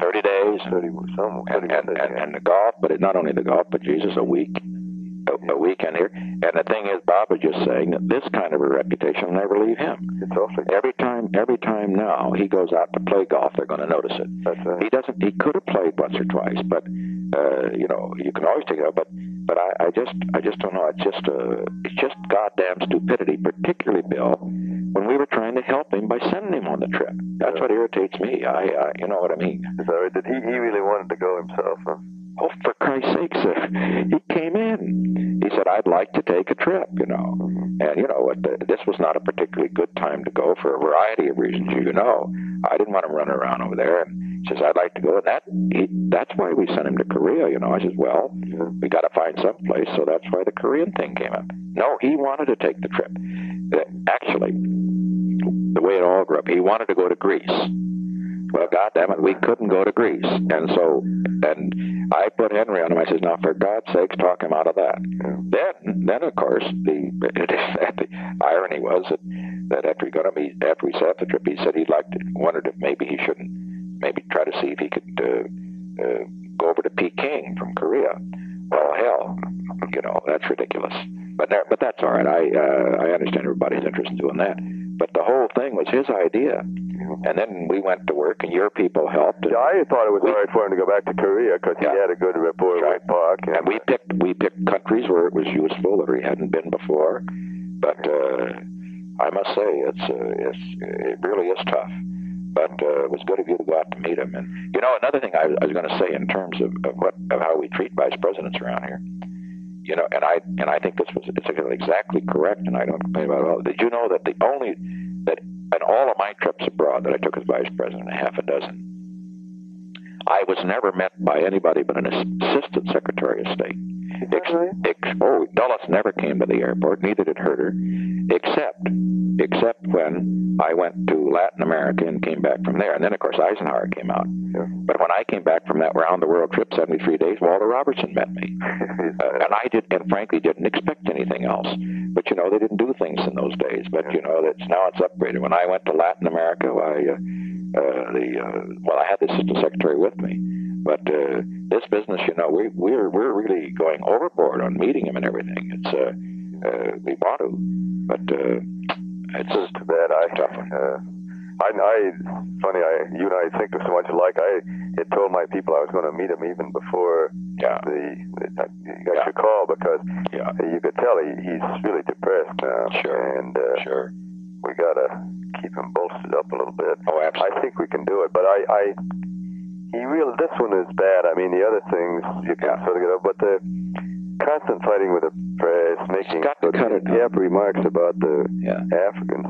30 days. 30 some. And the golf, but not only the golf, but Jesus, a weekend here. And the thing is, Bob was just saying that this kind of a reputation will never leave him. It's awfully. Every time now he goes out to play golf, they're going to notice it. That's right. He could have played once or twice, but you can always take it out. But I just don't know. It's just goddamn stupidity, particularly Bill, when we were trying to help him by sending him on the trip. That's what irritates me. You know what I mean? Is that right? Did he really wanted to go himself? Huh? Oh, for Christ's sake, sir. He came in. He said, I'd like to take a trip, And this was not a particularly good time to go for a variety of reasons, I didn't want him running around over there. And he says, I'd like to go. And that's why we sent him to Korea, I says, well, we got to find some place, so that's why the Korean thing came up. No, he wanted to take the trip. Actually, the way it all grew up, he wanted to go to Greece. Well, goddamn it, we couldn't go to Greece. And I put Henry on him. I says, now, for God's sakes, talk him out of that. Then of course, the irony was that after we set up the trip, he said wondered if maybe he shouldn't try to see if he could go over to Peking from Korea. Well, hell, that's ridiculous. But that's all right. I understand everybody's interest in doing that. But the whole thing was his idea. And then we went to work, and your people helped. Yeah, I thought it was all right for him to go back to Korea because he had a good rapport with Park. And we picked countries where it was useful, that he hadn't been before. But I must say, it really is tough. But it was good of you to go out to meet him. And you know, another thing I was going to say in terms of how we treat vice presidents around here. You know, and I think it's exactly correct, and I don't complain about it at all. Did you know that in all of my trips abroad that I took as vice president, a half a dozen, I was never met by anybody but an assistant secretary of state. Dulles never came to the airport, neither did Herter, except when I went to Latin America and came back from there. And then, of course, Eisenhower came out. Sure. But when I came back from that round-the-world trip, 73 days, Walter Robertson met me. And frankly didn't expect anything else. But, you know, they didn't do things in those days. But, you know, now it's upgraded. When I went to Latin America, I had the assistant secretary with me. But this business, you know, we're really going overboard on meeting him and everything. It's we want to, but it's just too bad. Funny, you and I think so much alike. I had told my people I was going to meet him even before you got your call, because you could tell he's really depressed now. Sure, and we got to keep him bolstered up a little bit. Oh, absolutely. I think we can do it, but this one is bad. I mean, the other things you can sort of get over, but the constant fighting with the press, making remarks about the Africans.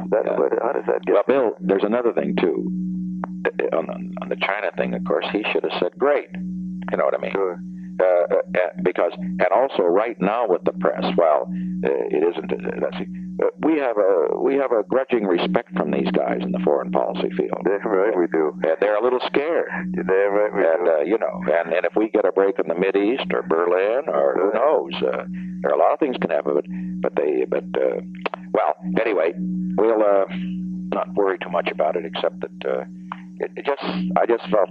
How does that get? Well, Bill, there's another thing too. On the China thing, of course, he should have said, "Great," you know what I mean? Sure. Because, and also right now with the press, it isn't. We have a grudging respect from these guys in the foreign policy field. Damn right we do. And they're a little scared. You're damn right we do. You know, and if we get a break in the Mideast or Berlin or who knows, there are a lot of things can happen. Anyway, we'll not worry too much about it, except that I just felt.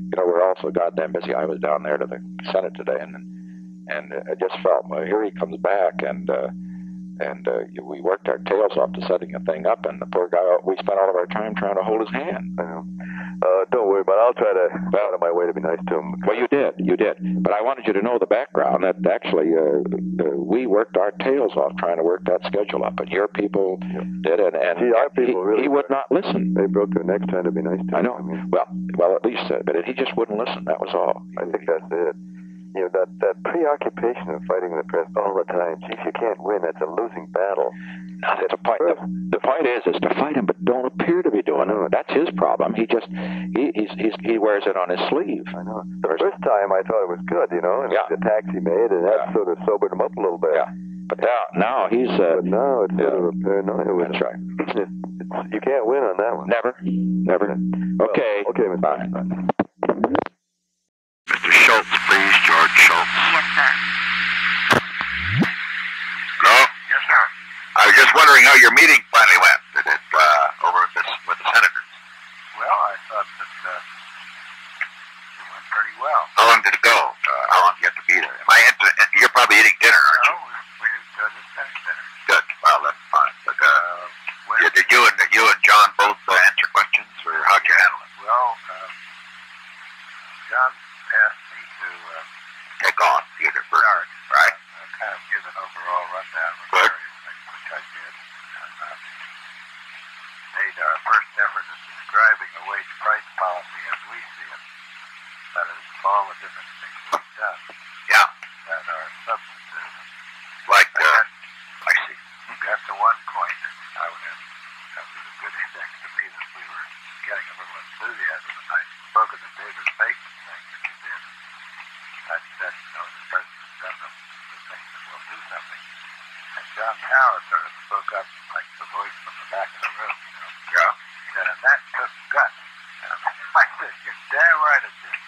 You know, we're also goddamn busy. I was down there to the Senate today, and I just felt, well, here he comes back, and we worked our tails off to setting the thing up, and the poor guy, we spent all of our time trying to hold his hand. I know. Don't worry, but I'll try to go out of my way to be nice to him. Well, you did. But I wanted you to know the background, that actually we worked our tails off trying to work that schedule up, and your people did it, and our people he would not listen. They broke their necks trying to be nice to him. I know. Well, at least, but he just wouldn't listen. That was all. I think that's it. You know, that preoccupation of fighting the press all the time. Gee, if you can't win, that's a losing battle. No, that's a point. The point is to fight him, but don't appear to be doing it. That's his problem. He wears it on his sleeve. I know. The first time I thought it was good, you know, and the attacks he made, and that sort of sobered him up a little bit. Yeah. But now he's. But now it's sort of a paranoia. That's right. You can't win on that one. Never. Okay. Okay, Mr. Bye. Mr. Schultz, please, George Schultz. Yes, sir. Hello? Yes, sir. I was just wondering how your meeting finally went. Did it over with the senators? Well, I thought that it went pretty well. How long did it go? How long did you have to be there? You're probably eating dinner, aren't you? No, we just finished dinner. Good. Well, that's fine. But did you and John both answer questions, or how'd you handle it? Well, John asked me to take on theater first, right? Kind of give an overall rundown of Good. various things, which I did. And made our first effort at describing a wage price policy as we see it. That is, all the different things we've done. Yeah. That are substantive. Like, I see. Got to one point. That was a good index to me that we were getting a little enthusiasm. And I spoke of the David Bacon thing that you did. I said, you know, the president's done the things that will do something. And John Howard sort of spoke up like the voice from the back of the room, you know. Yeah. He said, and that took guts. And I said, you're damn right it did.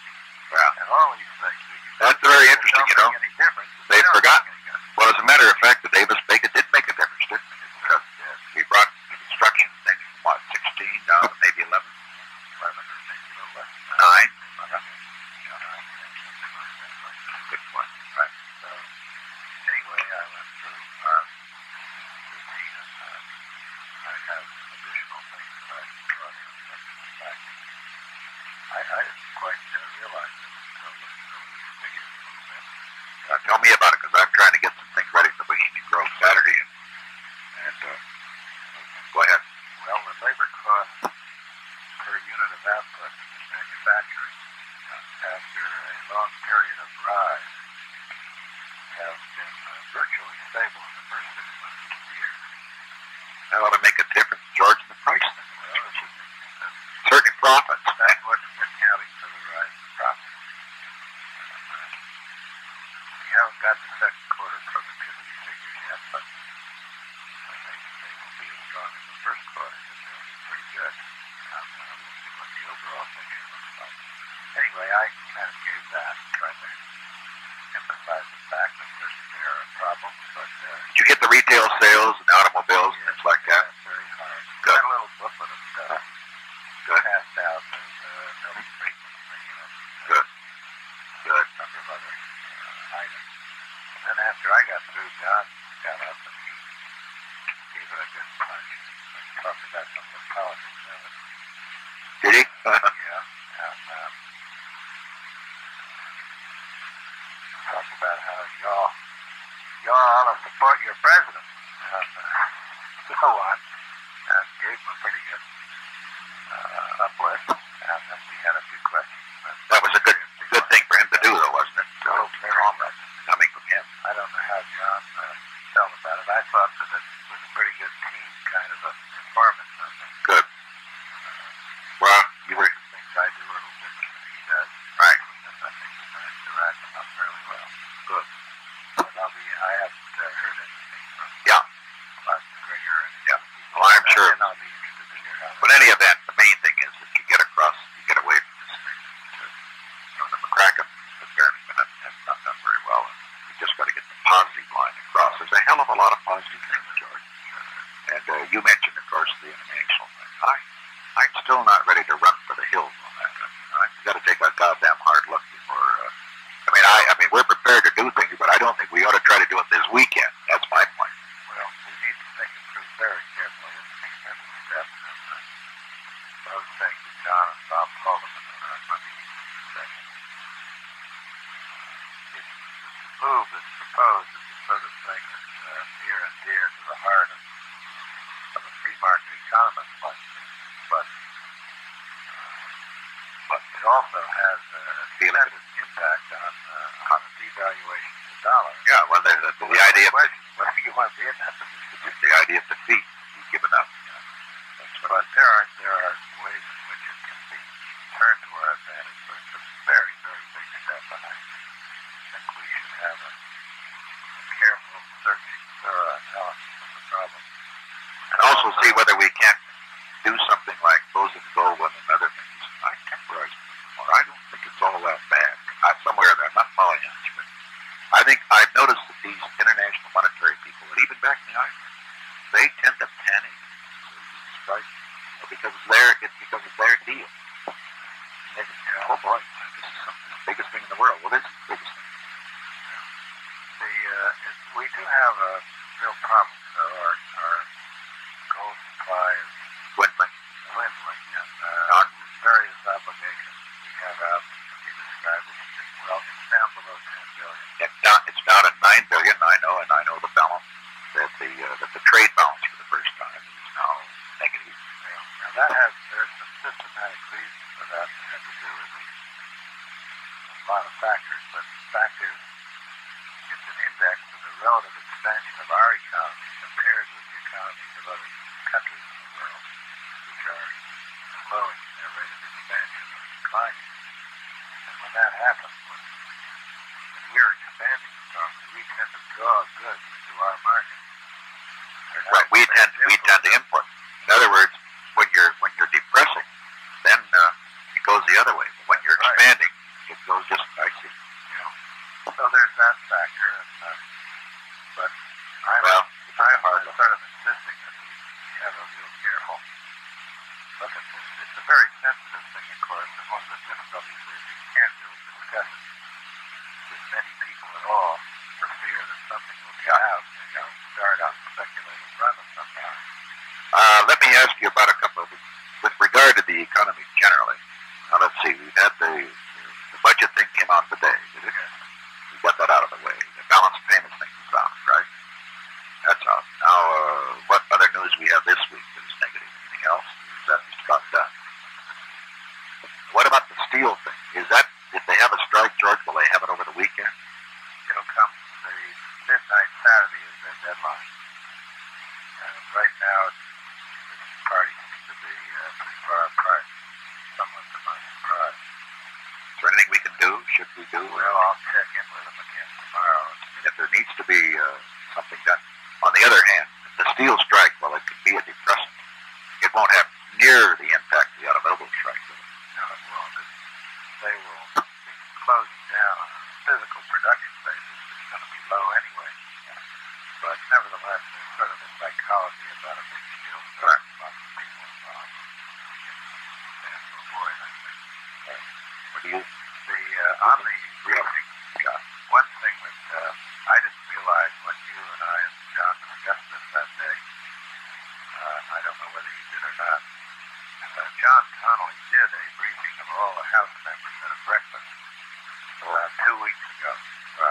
Yeah. And all these things. That's very interesting, you know. They've forgotten. Well, as a matter of fact, the Davis Bacon did make a difference, didn't it? Because we brought the construction things from, 16 down to maybe 11? 11 or maybe a little less. 9? Good point. Right. So, anyway, I went through unusually stable in the first 6 months of the year. That ought to make a difference, George, in the price then. Well, Certainly profits. That's what's accounting for the rise in profits. We haven't got the second quarter productivity figures yet, but they will be as strong as the first quarter, but they'll be pretty good. We'll see what the overall picture looks like. Anyway, I kind of gave that, tried to emphasize the fact that there are problems, but... Did you get the retail sales and automobiles and things like that? Very hard. Good. Got a little booklet of stuff. Good. Passed out as Milton Friedman bringing up Good. Good. a number of other items. And then after I got through, John got up and he gave it a good punch. He talked about some of the politics of it. Did he? Yeah. And talked about how y'all ought to support your president and so on. And gave him a pretty good uplift. And then we had a few questions. That was a good thing for him to do, though, wasn't it? So, coming from him. I don't know how John felt about it. I thought that it was a pretty good team kind of a performance. Good. Well, you were... things I do a little different than he does. Right. I think we managed to wrap them up fairly well. Good. But I haven't heard anything from about McGregor and well, I'm sure. And I'll be interested to hear how. But in any event, the main thing is that you get away from this thing. The McCracken apparently has not done very well. And we just got to get the positive line across. There's a hell of a lot of positive things, George. And you mentioned, of course, the international thing. I'm still not ready to run for the hills on that. We've got to take a goddamn hard look before. I mean, we're prepared to do things, but I don't think we ought to try to do it this weekend. That's my point. Well, we need to think it through very carefully. It's an expensive step. And those things that John and Bob Haldeman on Monday evening session. The move that's proposed is the sort of thing that's near and dear to the heart of a free market economist like me. But it also has a tremendous impact on the devaluation of the dollar. Yeah, well, the idea of whether you want to be in that position, the idea of defeat, you've given up. But there are ways in which it can be turned to our advantage. But it's a very, very big step, and I think we should have a careful, searching, thorough analysis of the problem. And also see whether we can't do something like close and go one and other things. I temporize more. I don't think it's all that bad. Somewhere there, I'm not following you, but I think I've noticed that these international monetary people, and even back in the islands, they tend to panic. Because it's their deal. And they say, oh boy, this is the biggest thing in the world. Well, this is the biggest thing. We do have a real problem, though. Our gold supply is dwindling, and various obligations we have out to be described. It's down below 10 billion. It's down at 9 billion. I know the balance. That the trade balance for the first time is now negative. And there's some systematic reasons for that. It has to do with a lot of factors, but the fact is it's an index of the relative expansion of our economy compared with the economies of other countries in the world, which are slowing in their rate of expansion or declining. And when that happens, when we're expanding strongly, we tend to draw goods into our market. Right, we tend to import. In other words, when you're depressing, then it goes the other way. But when you're expanding, it goes just I see. So there's that factor. But Friday is their deadline. Right now, the party seems to be pretty far apart, somewhat to my surprise. Is there anything we can do? Should we do? Well, I'll check in with them again tomorrow. And if there needs to be something done. On the other hand, the steel strike, while it could be a depressant, it won't have near the impact of the automobile strike. No, it won't. They will be closing down on a physical production basis. It's going to be low anyway. But nevertheless, there's sort of a psychology about a big steel strike. Lots of people involved. And to avoid, I think. What do you? On the briefing, one thing that I didn't realize when you and I and John discussed this that day, I don't know whether you did or not, John Connally did a briefing of all the House members at a breakfast about 2 weeks ago. So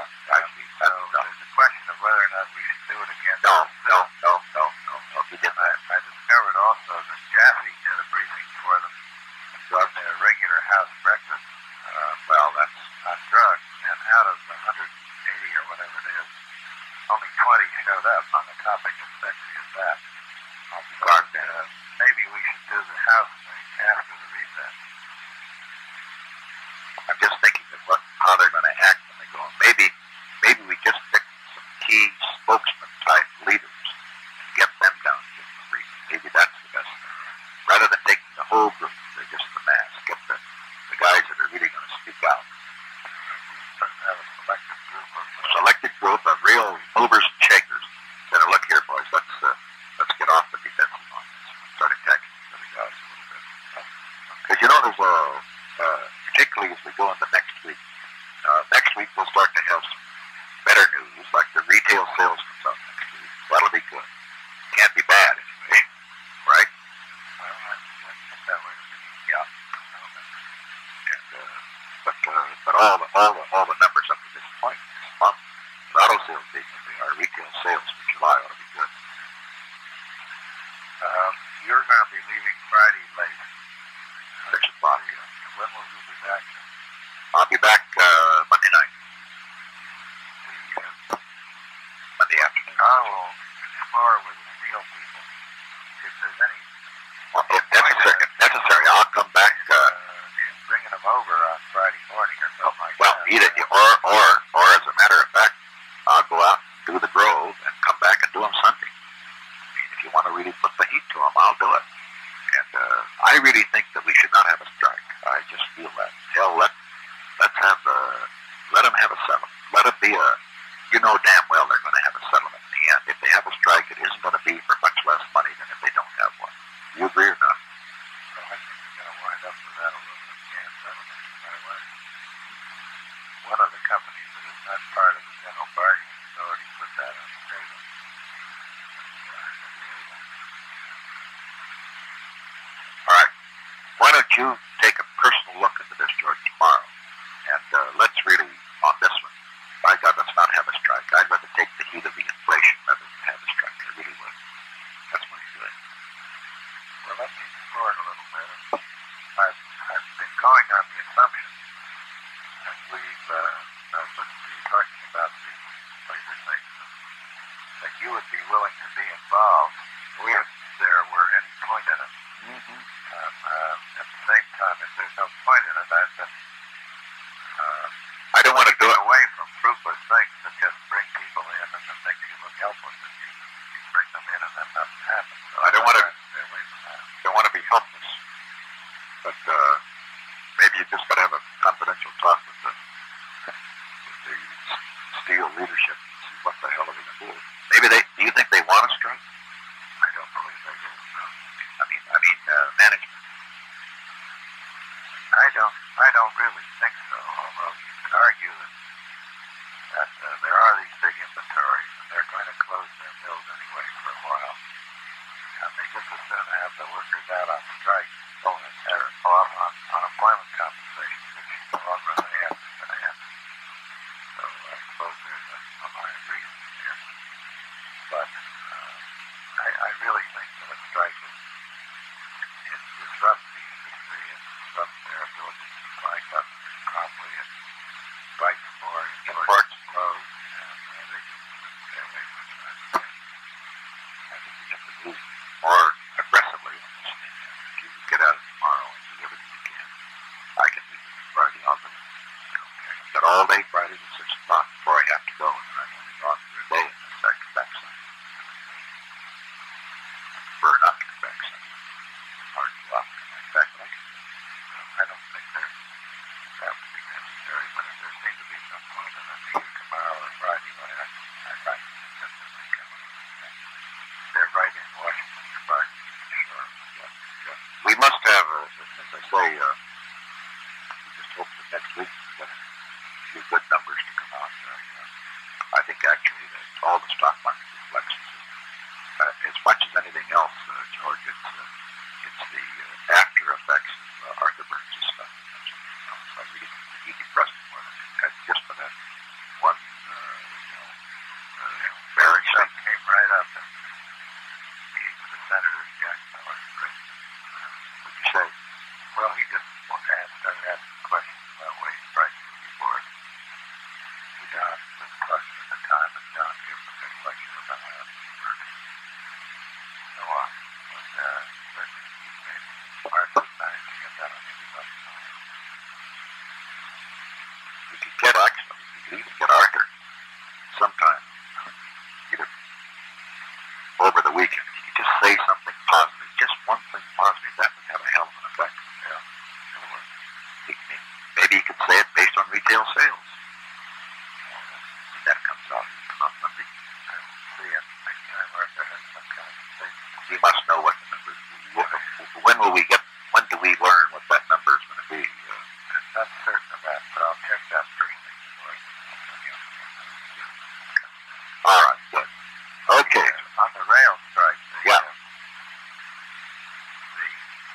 there's a question of whether or not we should do it again. No. He did that. I discovered also that Jaffe did a briefing for them on their regular House breakfast. Well, that's on drugs, and out of the 180 or whatever it is, only 20 showed up on the topic as sexy as that. Maybe we should do the House thing after the recess. I'm just thinking of how they're going to act when they go. Maybe we just pick some key spokesman type leaders and get them down to the briefing. Maybe that's the best thing. Rather than taking the whole group, they're just the mass. Get the guys that are really going to speak out. Have a selected group of real movers and shakers. Say, look here, boys, let's get off the defensive on this and start attacking the other guys a little bit. Because there's particularly as we go into next week we'll start to have some better news, like the retail sales comes out next week. That'll be good. Can't be bad anyway, right? Well, that's that way to be. Yeah. But all the numbers up to this point, this month, the auto sales being our retail sales for July ought to be good. You're going to be leaving Friday late. 6 o'clock. When will you be back? I'll be back Monday night. Monday afternoon. I will explore with the steel people. If there's any... Well, if necessary, I'll come back... bringing them over on Friday morning or something like well, that. Either, or as a matter of fact, I'll go out and do the Grove and come back and do them Sunday. I mean, if you want to really put the heat to them, I'll do it. And I really think that we should not have a strike. I just feel that. Hell, let them have a settlement. Let it be you know damn well they're going to have a settlement in the end. If they have a strike, it isn't going to be for much less money than if they don't have one. You agree or not? Well, I think we're going to wind up with that aluminum can settlement no matter what. One of the companies that is not part of the general bargaining has already put that on the table. All right. Why don't you take a personal look into this, George, tomorrow? And let's really, on this one, by God, let's not have a strike. I'd rather take the heat of the inflation rather than have a strike. I really would. That's my feeling. Well, let me explore it a little bit. I've been going on the assumption, as we've been talking about the labor things, that you would be willing to be involved if there were any point in it. Mm-hmm. At the same time, if there's no point in it, I don't want to do it away from fruitless things that just bring people in and that makes you look helpless if you bring them in and then nothing happens. So I don't want to stay away from that. Don't want to be helpless. But maybe you just got to have a confidential talk with the steel leadership and see what the hell are they going to do. Maybe do you think they want a strike? I don't believe they do. No. I mean, management. I don't really think so, although you could argue that there are these big inventories and they're going to close their mills anyway for a while. And they just as soon have the workers out on strike and off on unemployment compensation, which in the long run they have to finance. So I suppose there's a line of reason there. But I really think that a strike disrupts the industry and disrupts their ability to supply customers promptly and fight for imports closed, and they just stay away from that. about the meeting with the senators, Jack Miller, President. What'd you say? Well, he just started asking questions about wage prices before John was question at the time, and John gave him a good lecture about how it works. So on. But Arthur's managed to get that on everybody's mind. We could get actually, we could even get Arthur sometime, either over the weekend. He could just say something positive, just one thing positive. That would have a hell of an effect. Yeah. Maybe he could say it based on retail sales. That comes out on Monday. See, next time Arthur has some kind of statement. We must know what the numbers. When will we get? When do we learn what that number is going to be? I'm not certain of that, but I'll check that first thing before I get. All right, good. Okay. On the rail strike, yeah. The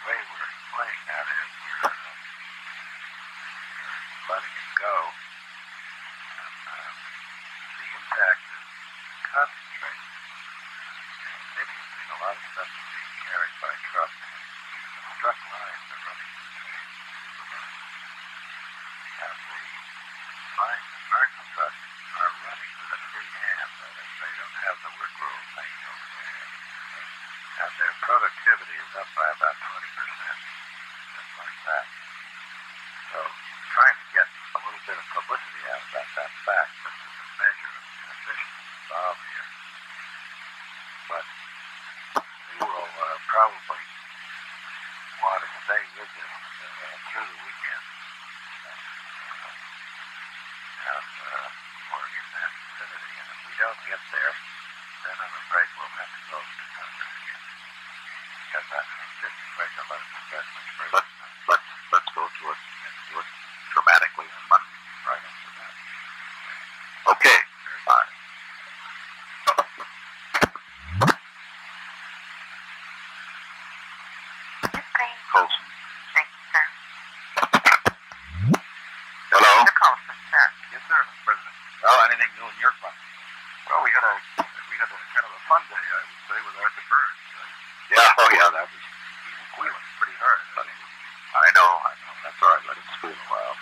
way we're playing that is we're letting it go. The impact is concentrated. It's interesting, a lot of stuff is being carried by truck. Even the truck lines are running the trains, super lines. And the lines and market trucks are running with a free hand. That is, they don't have the work rules hanging over their head. And their productivity is up by about 20%. Just like that. So, trying to get a little bit of publicity out about that fact, but there's a measure of inefficiency involved here. But we will probably want to stay with this through the weekend. Or in that vicinity. And if we don't get there, then I'm afraid we'll have to go to Congress again. Because I didn't expect to let it progress much further. Let's go to it and do it dramatically on Monday. Right after that. Okay. Bye. Colson. Thank you, sir. Hello? Mr. Colson, sir. Yes, sir, Mr. President. Well, anything new in your front? Well, we had a kind of a fun day, I would say, with Arthur Burns. Yeah, oh yeah, that was. He's squealing pretty hard. I know. That's all right. Let him squeal a while.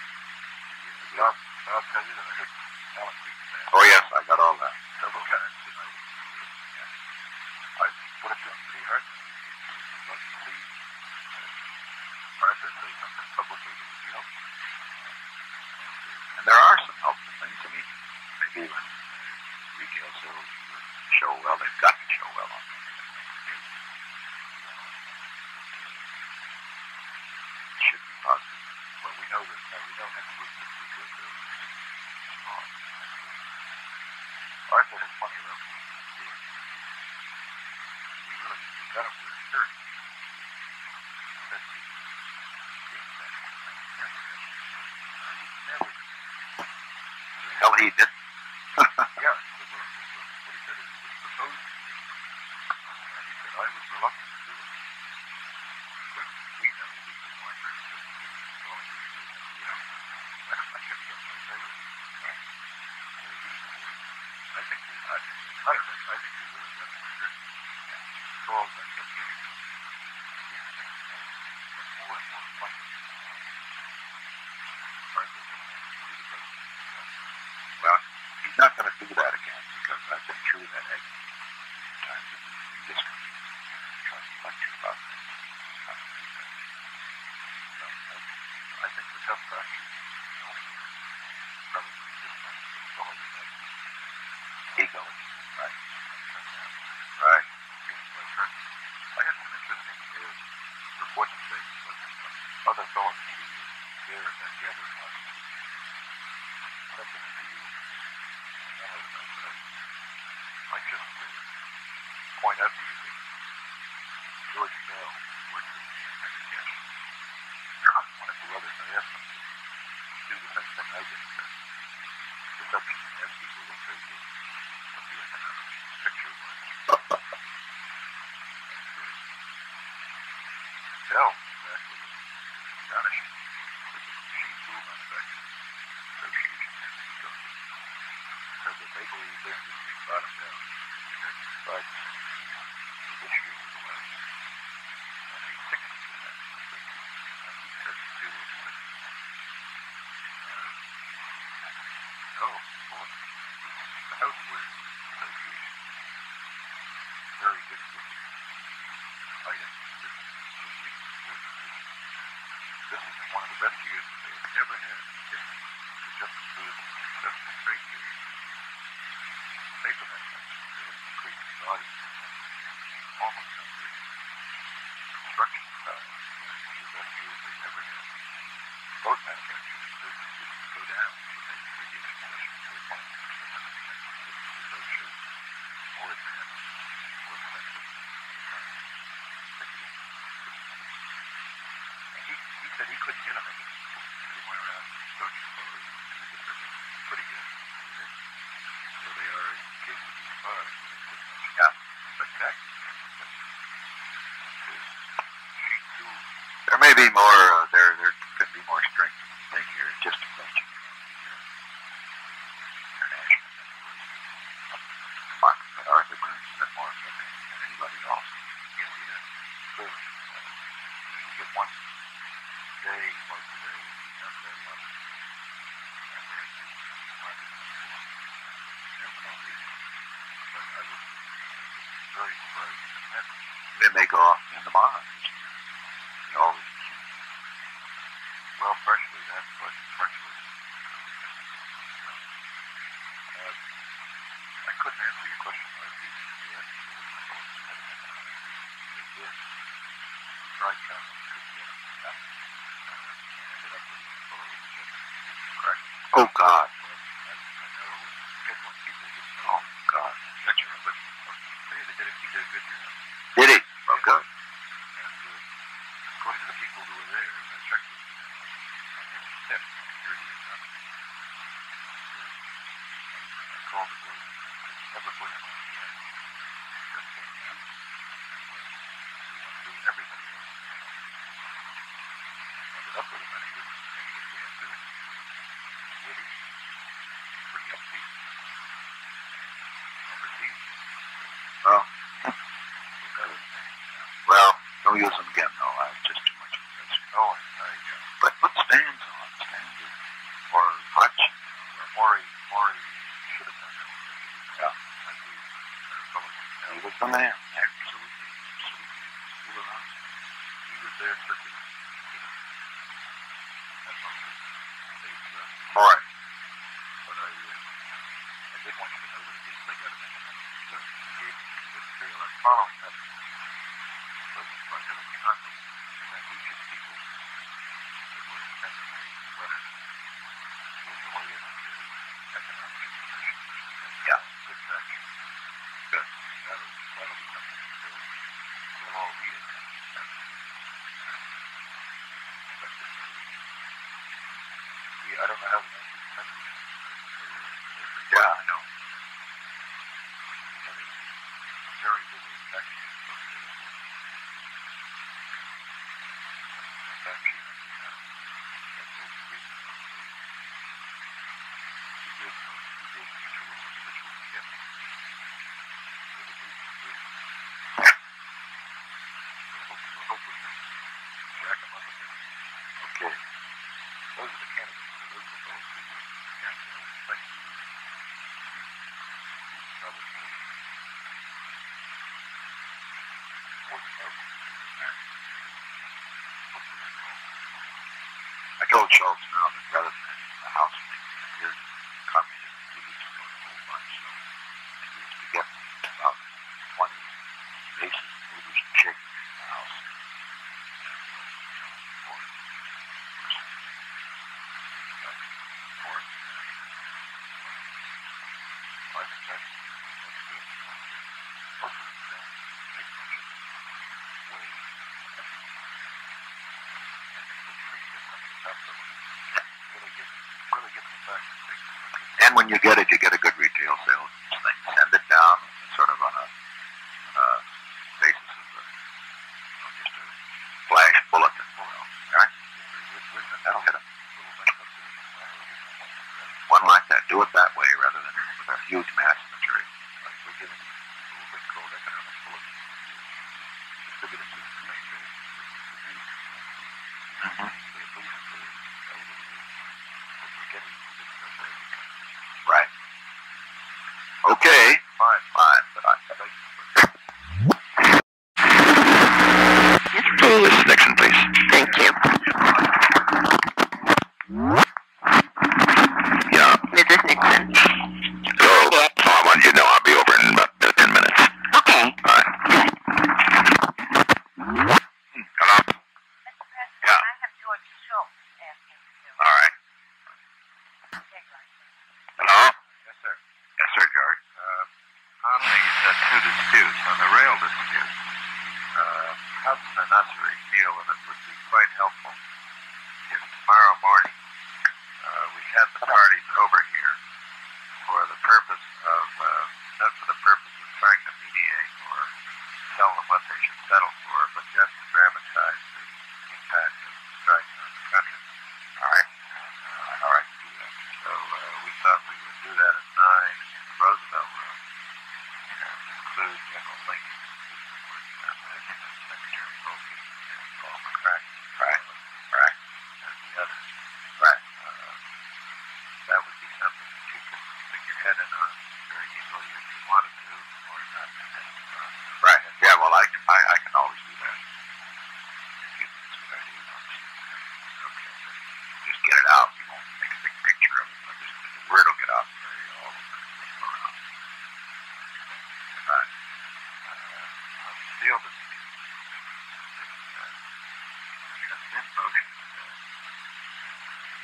I'll tell you that I heard Alan Greenspan. Oh yes, I got all that. Several times tonight. I put it to him pretty hard. He'd like to see Arthur say something publicly that would be helpful. And there are some helpful things. I mean, maybe when retail sales show well, they've got to show well on them. It should be positive. Well, we know that we know next week that retail sales will be strong. Arthur has plenty of room to do it. We've got him with a shirt. Let's see. Never. Hell, he did. Yeah, what he said is it was proposed to me. And he said I was reluctant to do it. But we know because Arthur said he was going to do it. I got to get my favorite. I think we really got it. The calls I kept getting from more and more plaintiffs. Arthur didn't want to be the president. Well, he's not going to do that again because I've been through that egg times in this country. Trying to lecture about things. He's not going to do that. So I think the tough question is only probably this time is all the next Ego. right. Right. I had some interesting reports and statements from other fellows who were there at that gathering last night. Something to do with none of them, but I might just point out to you that George Bell worked with me and I could guess one or two others. I asked them to do the same thing I did. Deception and ask people what they did, what the economic picture was. Bell, in fact, was astonishing. The Machine Tool Manufacturers Association and the ecosystem said that they believe their industry bottomed out in tried to send me this year was the last, I think 60%, I think 32 or 60. Oh, boy. The Housewares Association, very good looking items. This is one of the best years that they have ever had. It's just as good as a successful trade year. Paper manufacturers, they have increased the volume almost under construction style. One of the best years they've ever had. Boat manufacturers, business didn't go down from the previous recession. They were 1% boat shows, more advanced, more expensive. He said he couldn't get them into the school. He went around searching for them. Pretty good. So they are in case of being fired. Yeah, spectacular. Sheet two. There may be more, there could be more strength in the thing here. It's just a question. International. But Arthur said more effective than anybody else. Yes, he is. Clearly. You get one day like today, you have that much. And there's the market. Never know these. But I was very surprised at that. Then they go off in the bonds. They always well, partially that, but partially I couldn't answer your question last week. You asked me what you thought was better than that. They did. Tried Connally, couldn't get them. Ended up with a fellow who just cracked it. Oh, God. I know scheduling people didn't know. Oh, God. That's right. But he did a good job. Did he? Oh, good. And according to the people who were there, I checked with them. I had a step security or something. I called the boy. Never put him on again. Just came down. We went through everybody else. Ended up with him, and he was damn good. Witty, pretty upbeat, and received it. Well, well, don't use them again, though. That's just too much of a risk. Oh, But put stands on. Stands. Or Hutch. Or Maury should have done that. Yeah. He was the man. Absolutely. He was there circulating. That's all good. All right. But I did want you to know that at least they got him into the gave him good material. I'm following that. President Connally and each of the people that were sending a letter was related to economic information. Yeah. Good faction. Good. That'll be something to do. We'll all read it. I don't know how the country. Yeah, I know. We had a very busy section. Okay. Those are the candidates. Those are the folks who expect you. I told Schultz now that rather than the House here's communism 2 weeks ago, a whole bunch, so he used to get about 20 bases movers and shakers in the House. I think that's good. Most of them don't make much of it. Way. I think we'll treat it like it's absolutely. Really get the fact that they. And when you get it, you get a good retail sales thing. Send it down sort of on a basis of just a flash bulletin. Right? That'll hit them. One like that. Do it that way rather than with a huge mass of material. Like we're giving a little bit called sale dispute. Hudson and Ussery feel that it would be quite helpful if tomorrow morning we had the parties over here for the purpose of, not for the purpose of trying to mediate or tell them what they should settle for, but just to dramatize the impact of the strike on the country. All right. All right. So we thought we would do that at 9 in the Roosevelt room and include General Lincoln, who's been working on this, and Secretary Lockheed and Paul McCracken. Right. Right. And the others. Right. That would be something that you could stick your head in on very easily if you wanted to, or not depending on. Right. Yeah, well, I can always do that. If you think it's a good idea, okay. Just get it out. You won't make a big picture of it, but just the word will get out very all over what's going on. Right. On the steel dispute, there has been motion.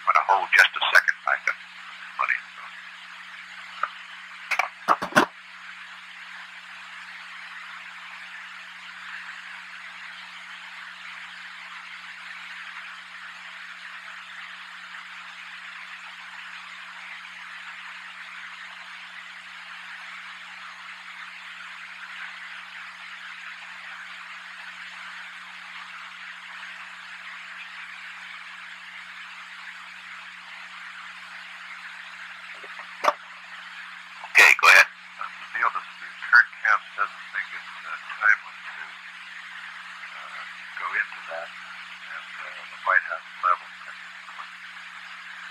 Want to hold just a second, I got somebody. Okay, go ahead. On the steel dispute, Kurt Kemp doesn't think it's timely to go into that at the White House level at this point.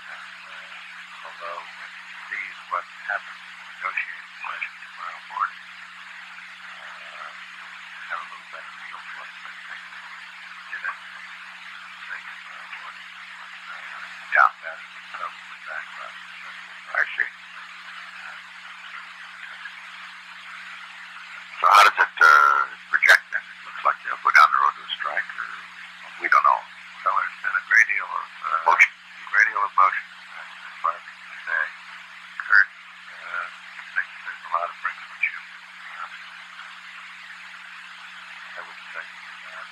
And although when he sees what happens in the negotiating session tomorrow morning, he'll have a little better feel for it. I think that we did anything to say tomorrow morning. Yeah, that would probably backfire. I see. So how does it project then? It looks like they'll go down the road to a strike, or we don't know. Well, there's been a great deal of motion. As far as today. Kurt thinks there's a lot of brinksmanship. I would say that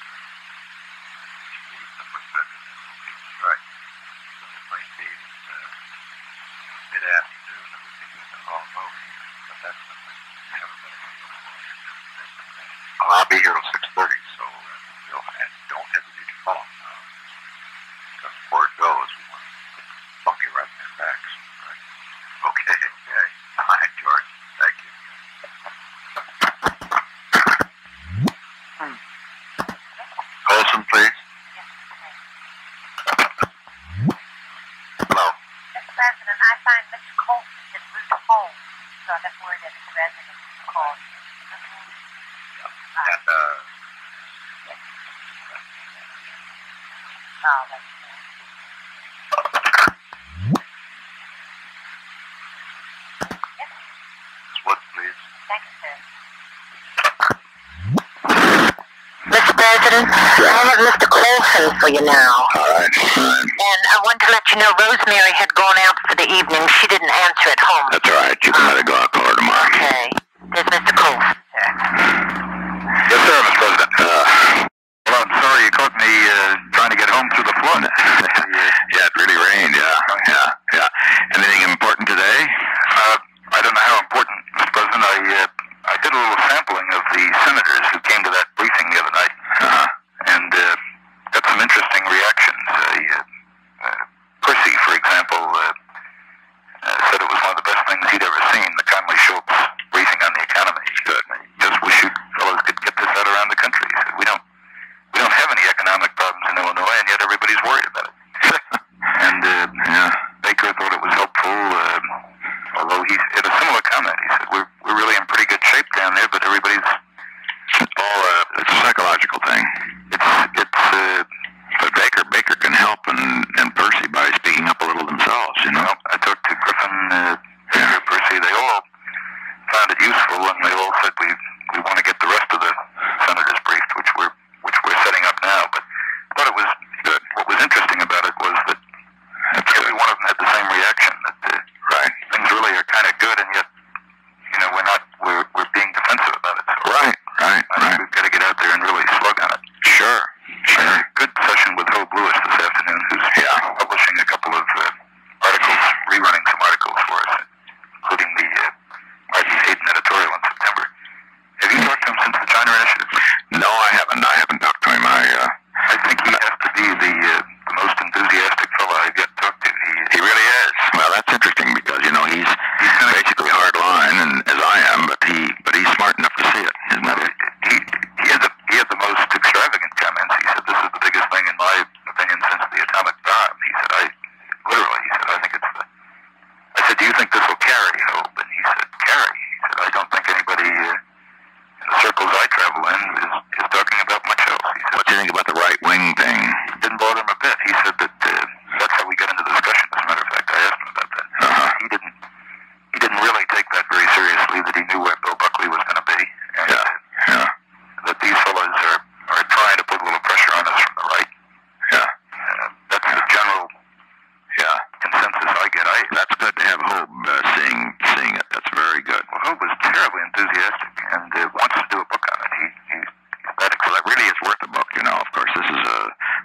reasonably said that there will be a strike. So it might be that mid-afternoon it would be good to haul them over here, but that's something we have a better feel for. I'll be here till 6:30, so don't hesitate to call. Because before it goes, we want to bump you right in their backs. Right? Okay. Okay. All right, George. Thank you. Colson, please. Hello. Mr. President, I find Mr. Colson is route home, so I got word that his residence called. And, Oh, that's Woods, please. Thank you, sir. Mr. President, I have Mr. Colson for you now. All right. And I want to let you know Rosemary had gone out for the evening. She didn't answer at home. That's all right. You can let her go. I'll call her tomorrow. Okay. There's Mr. Colson, sir. Yes, sir, Mr. President. Well, I'm sorry you caught me trying to get home through the flood. Yeah, it really rained, yeah. Anything important today? I don't know how important, Mr. President. I did a little sampling of the senators who came to that briefing the other night, and got some interesting reactions. Percy, for example, said it was one of the best things he'd ever seen, the Connally Schultz briefing on the economy. Just wish you fellows could get this out around the country. He said, we don't have any economic problems in Illinois, and yet everybody's worried about it. And Baker thought it was helpful, although he had a similar comment. He said, we're really in pretty good shape down there, but everybody's trouble in is talking about much else. He said, what do you think about the right-wing thing? It didn't bother him a bit. He said that that's how we got into the discussion. As a matter of fact, I asked him about that. He didn't really take that very seriously, that he knew where Bill Buckley was going to be. And that these fellows are trying to put a little pressure on us from the right. Yeah. That's the general consensus I get. That's good to have Hope seeing it. That's very good. Well, Hope was terribly enthusiastic and wants to do a book on it. He's that excited. Well, it really is worth a book, you know. Of course, this is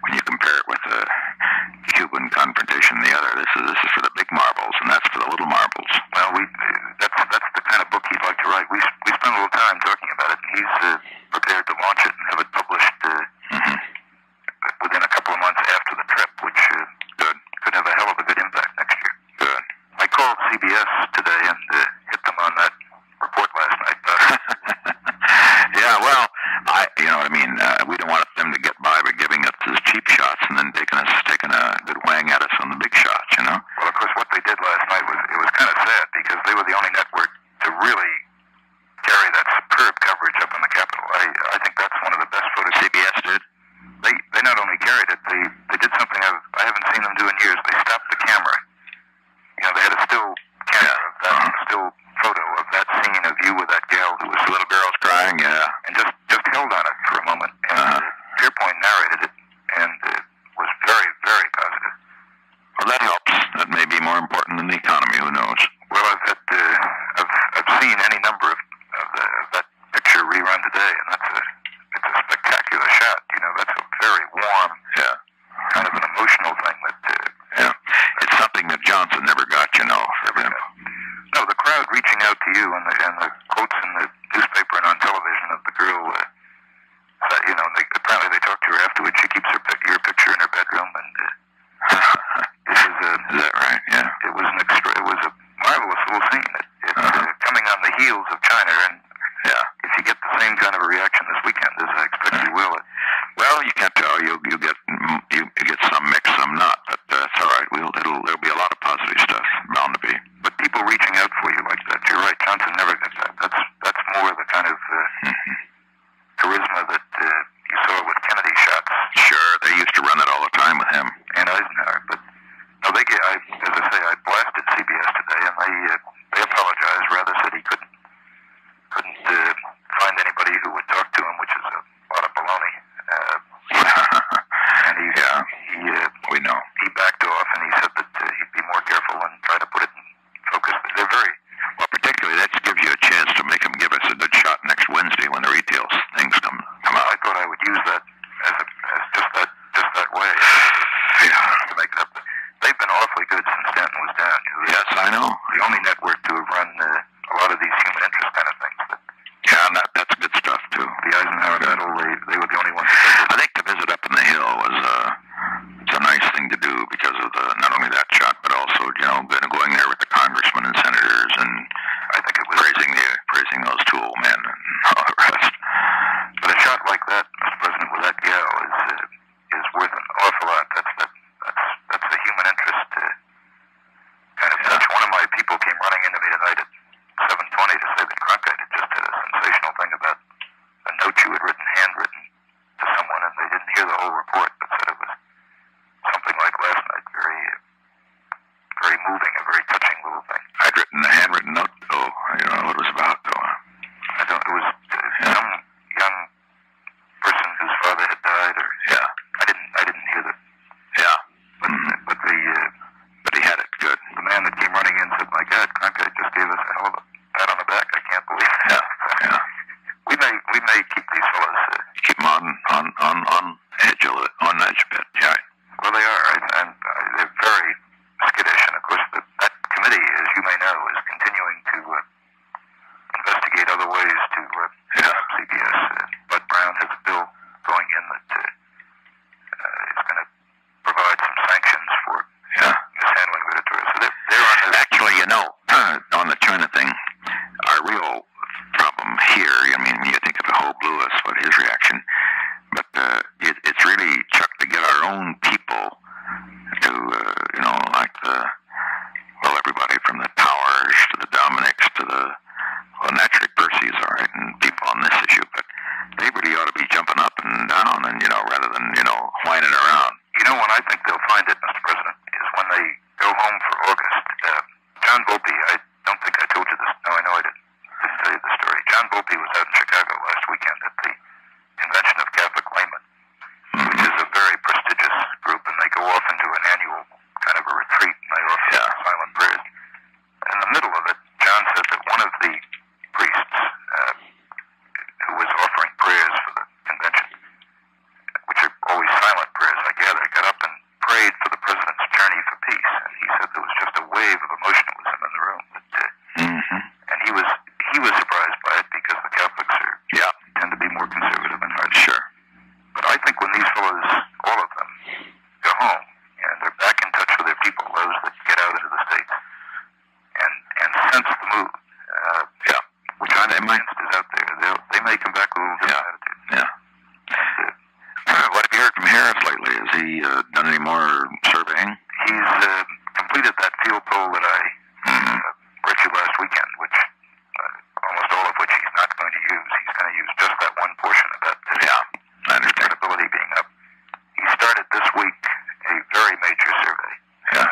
when you compare it with the Cuban confrontation and the other, this is for the big marbles, and that's for the little marbles. Well, that's the kind of book he'd like to write. We spent a little time talking about it, and he's prepared to launch it and have it published within a couple of months after the trip, which could have a hell of a good impact next year. Good. I called CBS today and hit them on that report last night. Yeah, well, you know what I mean. We don't want them to get by giving us the cheap shots and then taking a good whang at us on the big shots, you know. Well, of course, what they did last night was kind of sad because they were the only network to really carry that superb coverage up in the Capitol. I think that's one of the best photos. CBS did. They not only carried it, they did something I haven't seen them do in years. They stopped the camera. You know, they had a still camera of that, still photo of that scene of you with that gal who was the little girl's crying, and just held on it for a moment. And Pierpoint narrated it and was very, very positive. Well, that helps. That may be more important than the economy. Who knows? Well, I've seen any number of that picture rerun today, and it's a spectacular shot. You know, that's a very warm, kind of an emotional thing that. It's something that Johnson never got, you know. No, the crowd reaching out to you and the quotes in the newspaper and on television of the girl. You know, apparently they talked to her afterwards. She keeps your picture in her bedroom, and is that right? Yeah. It was a marvelous little scene. Coming on the heels of China, and if you get the same kind of a reaction this weekend as I expect you will. Well, you can't tell. You get some mix, some not, but that's all right. There'll be a lot of positive stuff bound to be. But people reaching out for you like that, you're right. Johnson never got that. That's more the kind of charisma that you saw with Kennedy shots. Sure, they used to run it all the time with him and Eisenhower. But no, as I say, I blasted CBS today, and they apologized. Rather said he couldn't find anybody who would talk to him, which is a lot of baloney. And we know. He backed off, and he said that he'd be more careful and try to put it in focus. They're very well. Particularly, that gives you a chance to make them give us a good shot next Wednesday when the retail things come out. I thought I would use that as just that way. To make that. They've been awfully good since Stanton was down. Yes, I know. The only network to have run a lot of these human interest kind of things. That's good stuff too. The Eisenhower battle, they were the only ones. I think the visit up in the hill was it's a nice thing to do because of not only that shot, but also going there with the congressmen and senators, and I think it was praising those two old men and all the rest. But a shot like that, Mr. President, with that gal is worth an awful lot. That's the human interest kind of touch. One of my people came running into me tonight at 7:20 to say that Cronkite had just had a sensational thing about a note you had written, handwritten to someone, and they didn't hear the whole report, but said it was something like last night, very, very moving, a very touching little thing. I'd written a handwritten note. Oh, I don't know what it was about, though. It was some young person whose father had died, or I didn't hear that. But he had it good. The man that came running in said, "My God, Cronkite just gave us a hell of a pat on the back. I can't believe it." We may keep these fellows. Keep them on edge a bit. Yeah. Well, they are, and they're very skittish. And of course, that committee, as you may know, is continuing to investigate other ways to stop CBS. Bud Brown has a bill going in that is going to provide some sanctions for mishandling of editorial. So they're on the... Actually, on the China thing, our real problem here, I mean, you think of Hope Lewis, what his reaction, but it's really, Chuck, to get our own people to, everybody from the Towers to the Dominics to naturally Percy's all right, and people on this issue, but they more surveying? He's completed that field poll that I read you last weekend, which almost all of which he's not going to use. He's going to use just that one portion of that. Credibility being up. He started this week a very major survey. Yeah,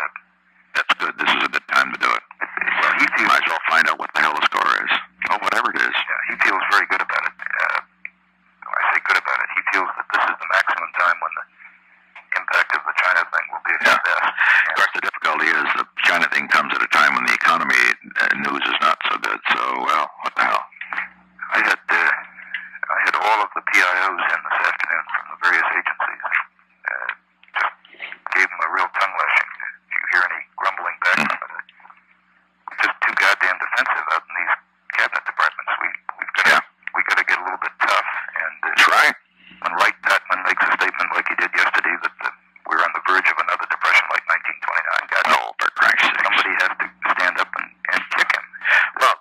that's good. This is a good time to do it. Well, he feels, might as well find out what the hell the score is. Oh, whatever it is. Yeah, he feels very good about it. I say good about it. He feels that this is the maximum time when the impact of the China thing will be at its best. Of course, the difficulty is the China thing comes at a time when the economy news is not so good. So, well, what the hell? I had all of the PIOs in this afternoon from the various agencies. Just gave them a real tongue lashing. If you hear any grumbling back from it, we're just too goddamn defensive out in these cabinet departments. We got to get a little bit tough. And try. When Wright Patman makes a statement like he did yesterday that we're on the verge of another depression like 1929, God, no, for Christ's sake. Somebody has to stand up and kick him. Well,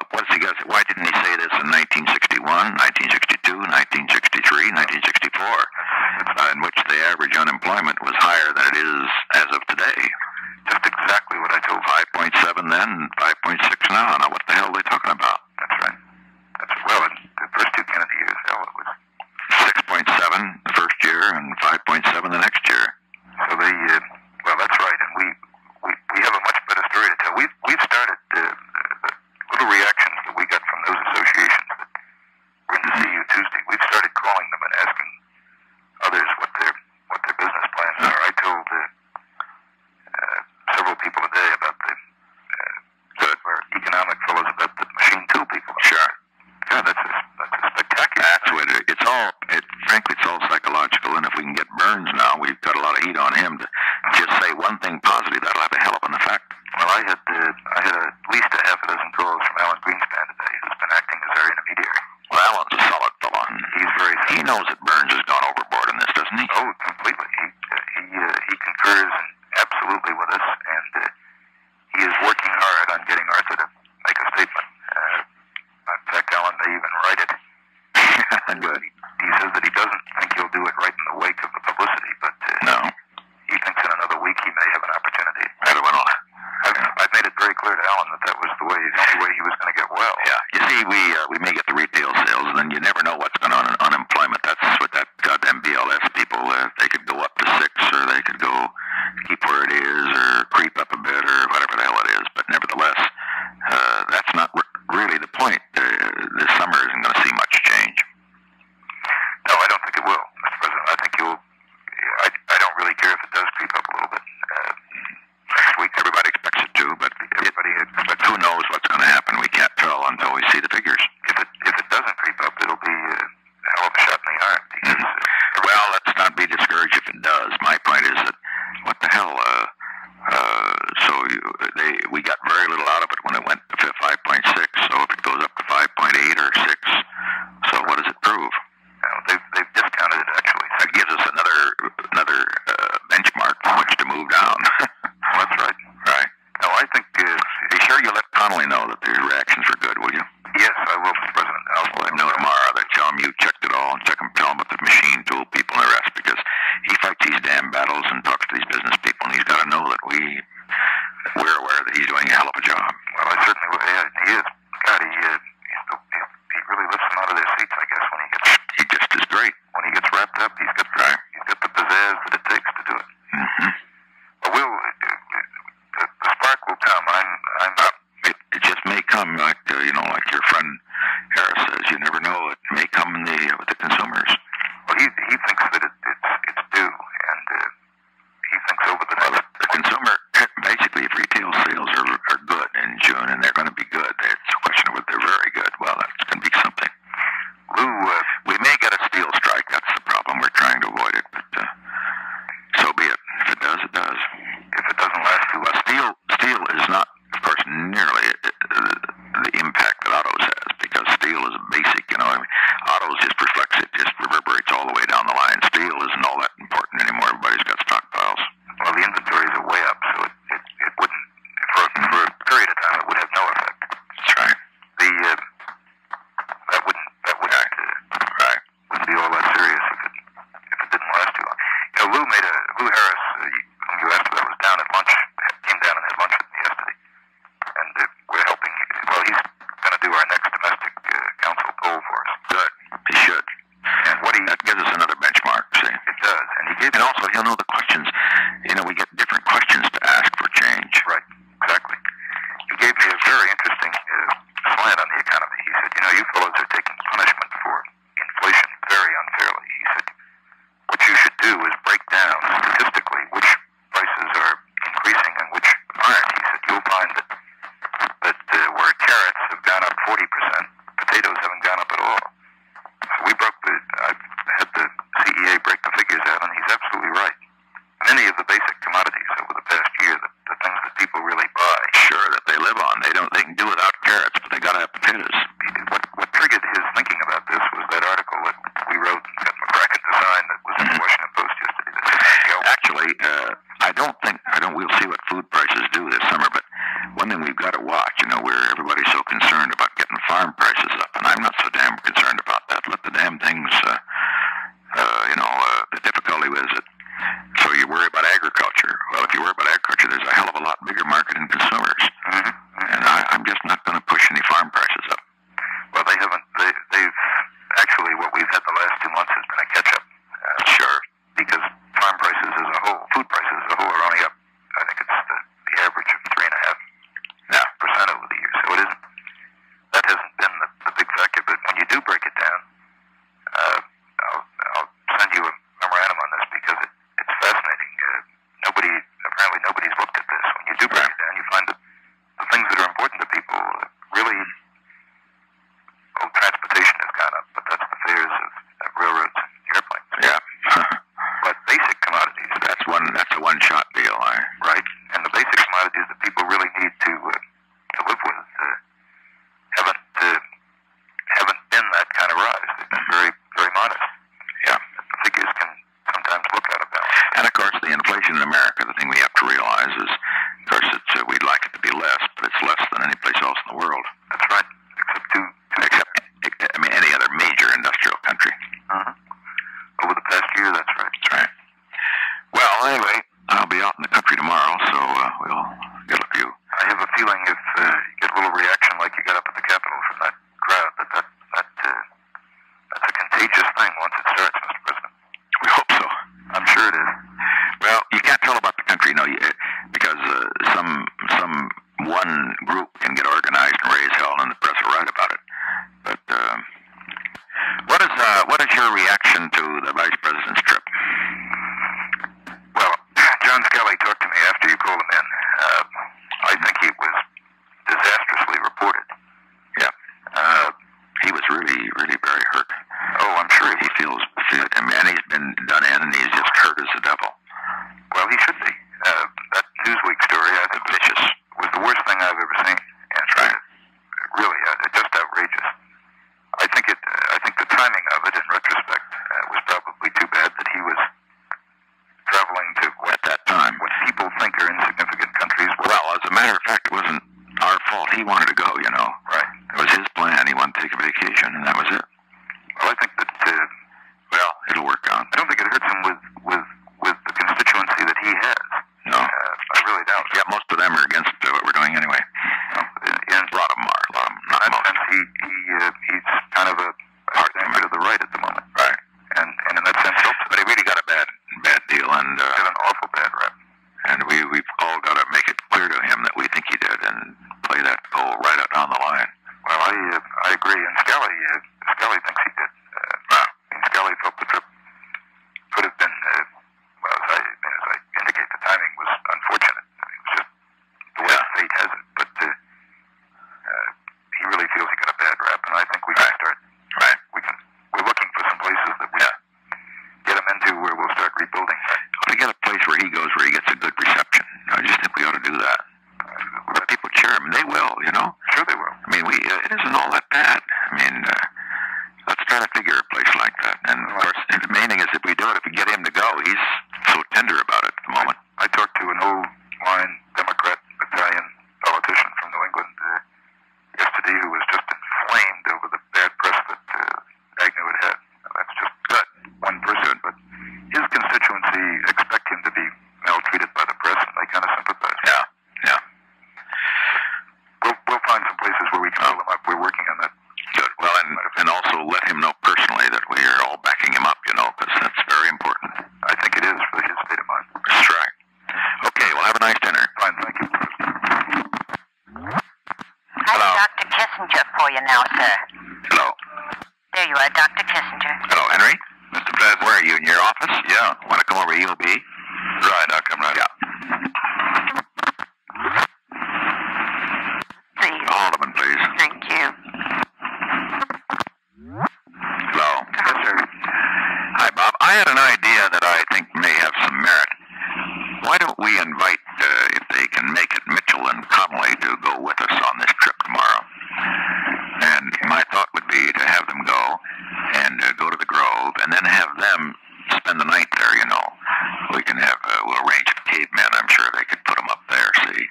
why didn't he say this in 1961, 1962, 1963, 1964, in which the average unemployment was higher than it is as of today? Just exactly what I told you. 5.7 then, 5.6 now. Now, what the hell are they talking about? That's right. Well, in the first two Kennedy years, hell, it was 6.7 the first year and 5.7 the next year. So well, that's right, and we have a much better story to tell. We've started the little reactions that we got from those associations that were in to see you Tuesday. We've started calling them and asking others what their business plans are. I told several people today about the economic fellows about the machine tool people. Sure. Yeah, that's a spectacular. That's what frankly, it's all psychological, and if we can get Burns now, we've got a lot of heat on him to just say one thing positive. That'll have a hell of an effect. Well, I had at least a half a dozen calls from Alan Greenspan today, who's been acting as our intermediary. Well, Alan's a solid fellow. He's very solid. He knows that Burns has gone overboard in this, doesn't he? Oh, completely. He concurs absolutely with us, and he is working hard on getting Arthur to make a statement. In fact, Alan may even write it. Good. He says that he doesn't think he'll do it right in the wake of the publicity, but no. He thinks in another week he may have an opportunity. I've made it very clear to Alan that was the only way he was going to get well. Yeah. You see, we may get the retail sales, and then you never know what's going on in unemployment. That's what that goddamn BLS people, they could go up to 6, or they could go keep where it is, or creep up a bit, or whatever the hell it is. But nevertheless, that's not really the point. This summer isn't going to see much change. No, I don't think it will, Mr. President. I think I don't really care if it does creep up a little bit. Next week, everybody expects it to, but who knows what's going to happen? We can't tell until we see the figures. If it doesn't creep up, it'll be a hell of a shot in the arm. Because, well, let's not be discouraged if it does. My point is that, what the hell? We got very little out of it when it went to 5.6. So if it goes up to 5.8 or 6, so what does it prove? They've discounted it, actually. That gives us another benchmark from which to move down. Well, that's right. Right. No, I think... be sure you let Connally know that the reactions were good, will you? Yes, I will, Mr. President. I'll let him know tomorrow. Tell him you checked it all, and tell him about the machine tool people and the rest, because he fights these damn battles and talks to these business people, and he's got to know that we're aware that he's doing a hell of a job. Well, I certainly will. Yeah, he is. God, he really lifts them out of their seats, I guess, when he gets... He just is great. When he gets wrapped up, he's got the pizzazz that it takes to do it. Mm-hmm. Well, the spark will come. It just may come, like your friend Harris says. You never know. It may come with the consumers. Well, he thinks that it's due, and he thinks over the next... The consumer, basically, if retail sales are good in June, and they're going to be good, it's a question of whether they're very good. Well, that's going to be something. Lou, we may get a steel strike. That's the problem. We're trying to avoid it, but so be it. If it does, it does. If it doesn't last too long. Steel is not, of course, nearly the impact that autos has, because steel is basic. Autos just reflects it, just reverberates all the way down the line. Steel isn't all that important anymore. Everybody's got stockpiles. Well, the inventories are way up, so it wouldn't, for a period of time, it would have no effect. That's right. That wouldn't be all that serious if it didn't last too long. Lou Harris, who And also, you know, the questions, you know, we get different questions to ask for change. Right, exactly. He gave me a very interesting slant on the economy. He said, you know, you fellows are taking punishment for inflation very unfairly. He said, what you should do is break down statistically which prices are increasing and which aren't. He said, you'll find that where carrots have gone up 40%, potatoes haven't gone up at all. I've had the CEA break the figures out, and he's absolutely right. Many of the basic commodities over the past year, the things that people really buy, sure, that they live on, they can do without carrots, but they got to have potatoes. What triggered his thinking about this was that article that we wrote and got McCracken to sign that was in the Washington Post yesterday. Actually, we'll see what food prices do this summer, but one thing we've got to watch, you know, where everybody's so concerned about getting farm prices up, and I'm not so damn concerned about that. Let the damn things, the difficulty is that, so you worry about agriculture. Well, if you worry about agriculture, there's a hell of a lot bigger market in consumers. Mm-hmm. And I'm just not going to push any farm prices up. Well, they haven't. They've actually, what we've had the last 2 months has been a catch-up. Sure. Because farm prices as a whole, food prices as a whole are only up, I think it's the average of 3.5% over the year. So it isn't, that hasn't been the big factor. But when you do break it down, I'll send you a memorandum on this because it's fascinating. Apparently nobody's looked at this. When you do break it down, you find that the things that are important to people really, transportation has gone up, but that's the fares of railroads and airplanes. Yeah. But basic commodities. That's a one-shot deal, right? And the basic commodities that people really need to live with haven't been that kind of rise. They've been very, very modest. Yeah. The figures can sometimes look out of balance. And of course, the inflation in America, the thing we have to realize is, of course, we'd like it to be less, but it's less than any place else in the world. That's right. Except any other major industrial country. Over the past year, that's right. That's right. Well, anyway, I'll be out in the country tomorrow, so we'll get a few. I have a feeling if you get a little reaction like you got up at the Capitol from that crowd, that's a contagious thing once it starts, Mr. President. We hope so. I'm sure it is. Well, you can't tell about the country, because one group can get organized and raise hell, and the press will write about it. But what is your reaction to the Vice President's trip? Well, John Skelly talked to me after you called him in. I think it was disastrously reported. Yeah. He was really, really very hurt. Oh, I'm sure he feels. And he's been done in, and he's just hurt as the devil. Well, he should be. That Newsweek story, I think, vicious, was the worst thing I've ever seen. And right. Really, just outrageous. I think the timing of it, in retrospect, was probably too bad that he was traveling to at that time what people think are insignificant countries. Well, as a matter of fact, it wasn't our fault. He wanted to go, you know. Right. It was his plan. He wanted to take a vacation, and that was it. Well, I think that. It'll work out. I don't think it hurts him with the constituency that he has. No. I really don't. Yeah, most of them are against what we're doing anyway. A lot of them are. In that sense, he's kind of a hard member to the right at the moment. Right. And in that sense, but he really got a bad deal, and got an awful bad rap. And we've all got to make it clear to him that we think he did, and play that goal right out down the line. Well, I agree, and Skelly thinks he did. Skelly felt the trip could have been, as I indicate, the timing was unfortunate. I mean, it was just the way fate has it. But he really feels he got a bad rap, and I think we can start. Right. We're looking for some places that we get him into where we'll start rebuilding. If we get a place where he goes where he gets a good reception, I just think we ought to do that. Let people cheer him, and they will, you know. Sure they will. I mean, it isn't all that bad. I mean, let's try to figure a place like that. And of course, the main thing is if we do it, if we get him to go, he's so tender about it at the moment. I talked to an old line Democrat Italian politician from New England yesterday who was just inflamed over the bad press that Agnew had had. Now, that's just one person, but his constituency expect him to be maltreated by the press, and they kind of sympathize. Yeah. We'll find some places where we can pull him up. We're working on that. Good. Well, and also let him know personally that we are all backing him up, you know, because that's very important. I think it is now, sir. Hello. There you are, Dr. Kissinger. Hello, Henry. Mr. Fred, where are you? In your office? Yeah. Want to come over to EOB? Right, I'll come right. Yeah. Please. Haldeman, please. Thank you. Hello. Yes, sir. Hi, Bob. I had an idea that I think may have some merit. Why don't we invite, if they can make it, Mitchell and Connally to go with us on this trip tomorrow? And my thought would be to have them go and go to the Grove and then have them spend the night there, you know. We can have, we'll arrange a caveman. I'm sure they could put them up there, see.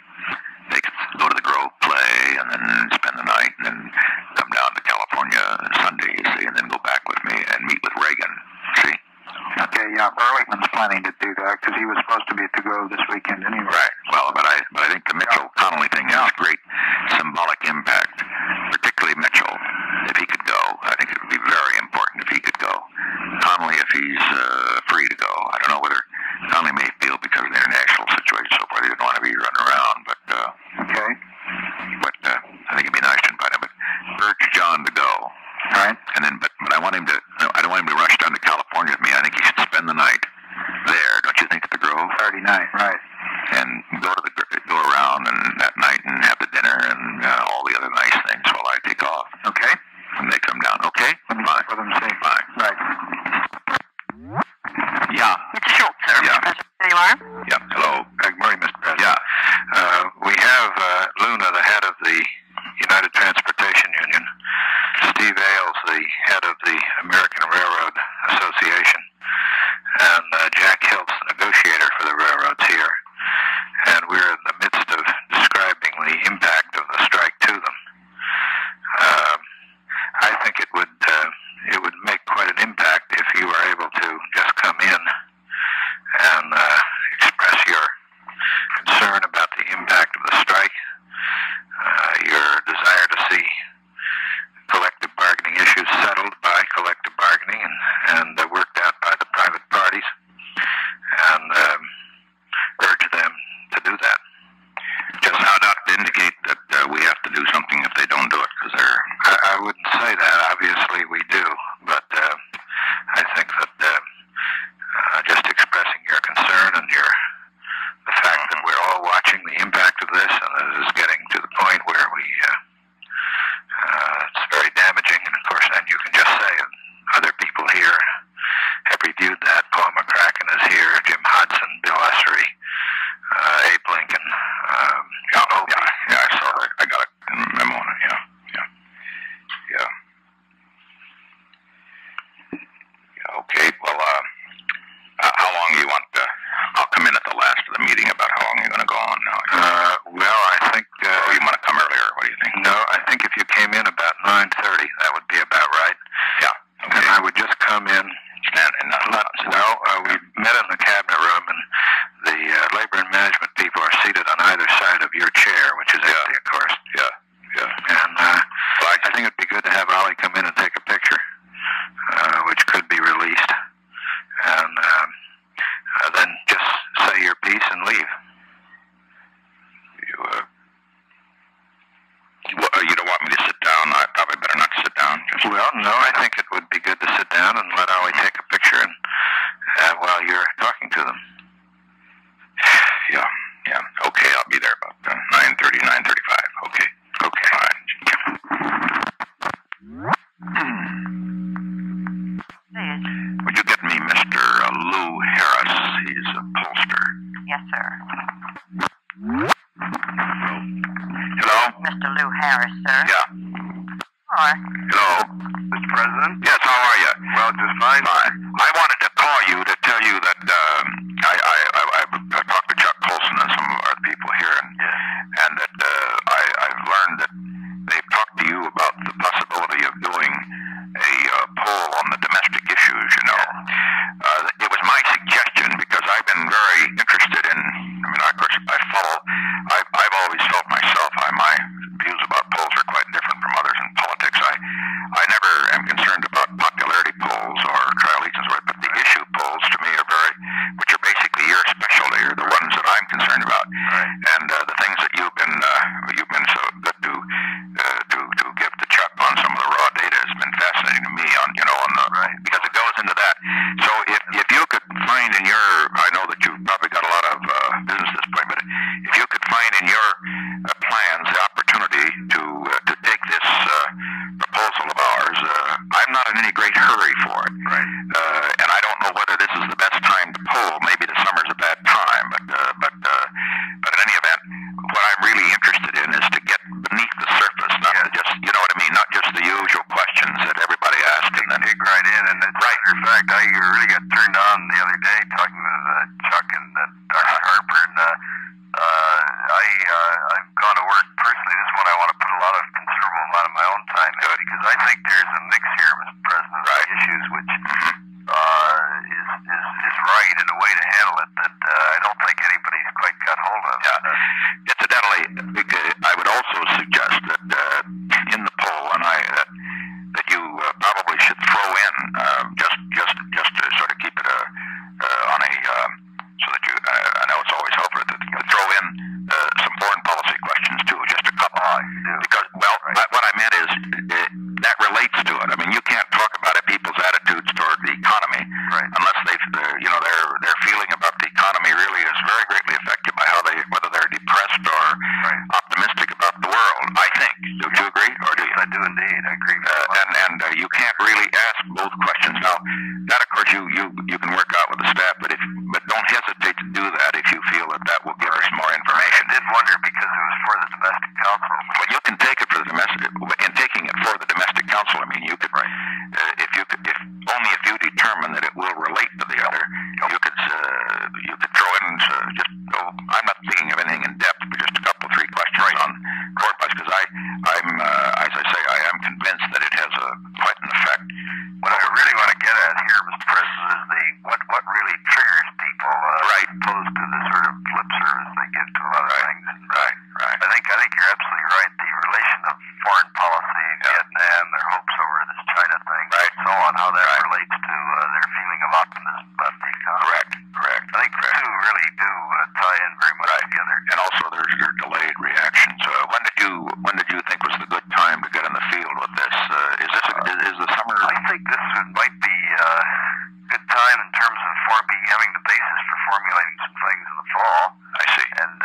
They could go to the Grove, play, and then spend the night, and then come down to California Sunday, you see, and then go back with me and meet with Reagan, see. Okay, yeah, Burlington's planning to do that because he was supposed to be at the Grove this weekend anyway. Right. Well, but I think the Mitchell-Connally thing has great symbolic impact, particularly Mitchell. If he could go, I think it would be very important if he could go. Connally, if he's free to go. I don't know whether Connally may feel because of the international situation so far, he didn't want to be running around, but okay. But I think it'd be nice to invite him. But urge John to go. Right. And then, but I want him to. I don't want him to rush down to California with me. I think he should spend the night there. Don't you think, at the Grove? Saturday night, right? And go around and that night and have the dinner and all the other nice things while I take off. Okay. When they come down, okay? Let me Fine. check with them and see. Fine. Right. Yeah. Mr. Schultz, sir. Yeah. Mr. President. There you are. Yeah. Hello. Good morning, Mr. President. Yeah. We have Luna, the head of the United Transportation Union, Steve Ailes, the head of the American Railroad Association, and Jack Hiltz, the negotiator for the railroads here. And we're in the midst of describing the impact of the strike to them. I think it would make quite an impact if you were able to just come in and express your concern about the impact of the strike, your desire to see collective bargaining issues settled by collective bargaining and worked out by the private parties, and urge them to do that. Just how not to indicate that we have to do something if they don't do it, because they're... I wouldn't say that. Obviously we do, but I think that just expressing your concern and the fact that we're all watching the impact of this, and it is getting to the point where it's very damaging, and of course then you can just say, and other people here have reviewed that. Paul McCracken is here, Jim Hodson, Bill Ussery, Abe Lincoln. Yeah, I saw it. I got a memo on it, yeah. Okay, well, how long do you want I'll come in at the last of the meeting about how long you're going to go on now. Well, I think... or you want to come earlier, what do you think? No, I think if you came in about 9:30, that would be about right. Yeah. Okay. And I would just come in... we met in the cabinet room, and the labor and management people are seated on either side of your chair, which is empty, of course. Yeah. And I think it'd be good to have Ollie come in and take a picture, which could be released, and then just say your piece and leave. You don't want me to sit down? I probably better not sit down. Well, no, I think it would be good to sit down and let Ollie take a picture and while you're talking to them. Yeah. Okay, I'll be there about 9:30, 9:35. Okay. Fine. Would you get me Mr. Lou Harris? He's a pollster. Yes, sir. Hello? Mr. Lou Harris, sir. Yeah. Or... Hello? Mr. President? Yes, how are you? Well, just fine. I wanted to call you to tell you that I've talked to Chuck Colson and some of our people here, and that I've learned that they've talked to you about the possibility of doing a poll on the domestic issues, you know. It was my suggestion because I've been very interested in, of course, I've always felt myself, my views about polls are quite different from others in politics. I never am concerned about popularity polls or trial allegiance, but the I really got turned on the other day talking with Chuck and Dr. Harper, and I've gone to work personally. This is one I want to put a lot of considerable amount of my own time into, because I think there's a mix here, Mr. President, of issues which is right in a way to handle it that I don't think anybody's quite got hold of. Yeah. Incidentally, I would also suggest that in the poll, and that you probably should throw in just to sort of keep it on a so that you. I know it's always helpful to throw in some foreign policy questions too, just a couple. Because what I meant is that relates to it. I mean, you can't talk about people's attitudes toward the economy unless their feeling about the economy really is very greatly affected by whether they're depressed or optimistic about the world. I think. Do you agree, or do you? I do indeed. I agree. And you can't really ask both questions. Now, that of course you can work out with the staff, but don't hesitate to do that if you feel that will give us more information. I did wonder, because it was for the domestic council. Well, you can take it for the domestic. In taking it for the domestic council, I mean, you could, if only if you determine that it will relate to the other, you could throw in just. I'm not thinking of anything in depth, but just a couple, 3 questions on foreign policy, because I'm as I say, I am convinced that it has quite an effect. What I really want to get at here, Mr. President, is what really triggers people, opposed to the sort of lip service they give to a lot of things. Right. I think you're absolutely right. The relation of foreign policy, Vietnam, their hopes over this China thing, and so on, how that relates to their feeling of optimism about the economy. Correct. I think the two really do tie in very much together. And also, there's your delayed reactions. When did you think was the good time to get in the field with this? Is the summer? I think this might be a good time in terms of having the basis for formulating some things in the fall. I see. And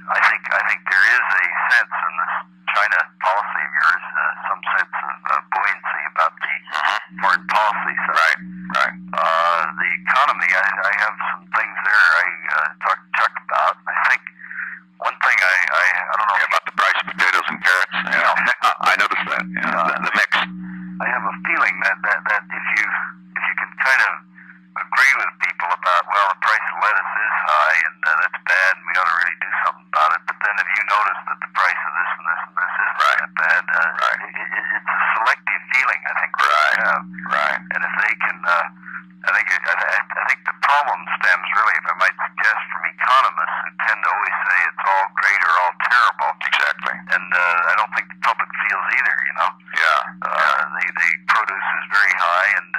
I think there is a sense in this China policy of yours, some sense of buoyancy about the foreign policy side. Right. The economy, I have some things there I talked to Chuck about. I think one thing I don't know about the price of potatoes and carrots. I noticed that. The mix. I have a feeling that if you can kind of agree with people about, well, the price of lettuce is high and that's bad and we ought to really do something about it, but then if you notice that the price of this and this and this isn't that bad, it's a selective feeling, I think, they have. Right. And if they can, I think the problem stems really, if I might suggest, from economists who tend to always say it's all great or all terrible. Exactly. And I don't think the public feels either, The produce is very high, and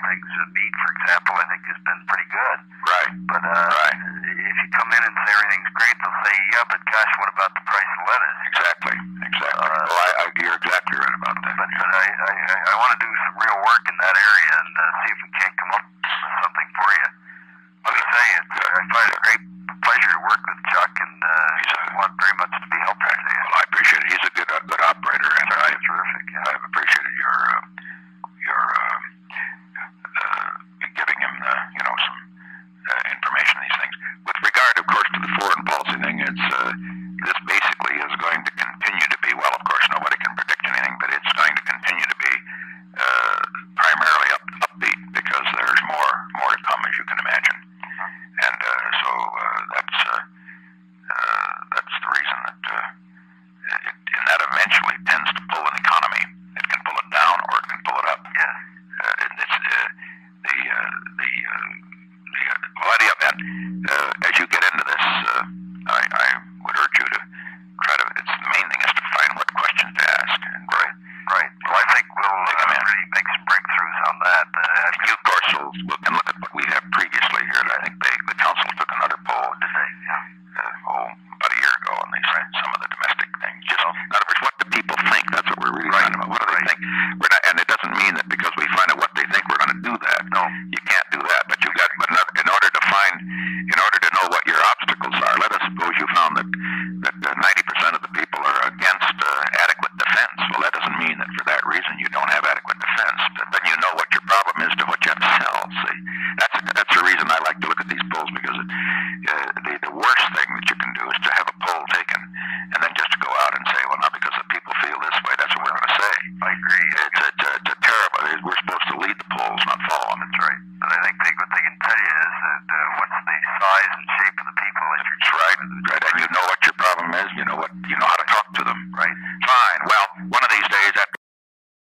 things, meat, for example, I think has been pretty good. Right. But if you come in and say everything's great, they'll say, yeah, but gosh, what about the price of lettuce? Exactly. You're exactly right about that. But I want to do some real work in that area and see if we can't come up with something for you. Let me say, I find it a great pleasure to work with Chuck, and I want very much to be helpful to you. Well, I appreciate it. He's a good operator, and terrific. Yeah. I've appreciated your giving him some information on these things. With regard, of course, to the foreign policy thing, this basically is going to continue to be, well, of course, nobody can predict anything, but it's going to continue to be primarily upbeat, because there's more to come, as you can imagine. And so that's the reason that and that eventually tends to pull an economy. It can pull it down or it can pull it up. Yeah. As you get into this, I would urge you to try to. It's the main thing is to find what questions to ask. And right. Well, I think we'll really make some breakthroughs on that. You, of course, can look at what we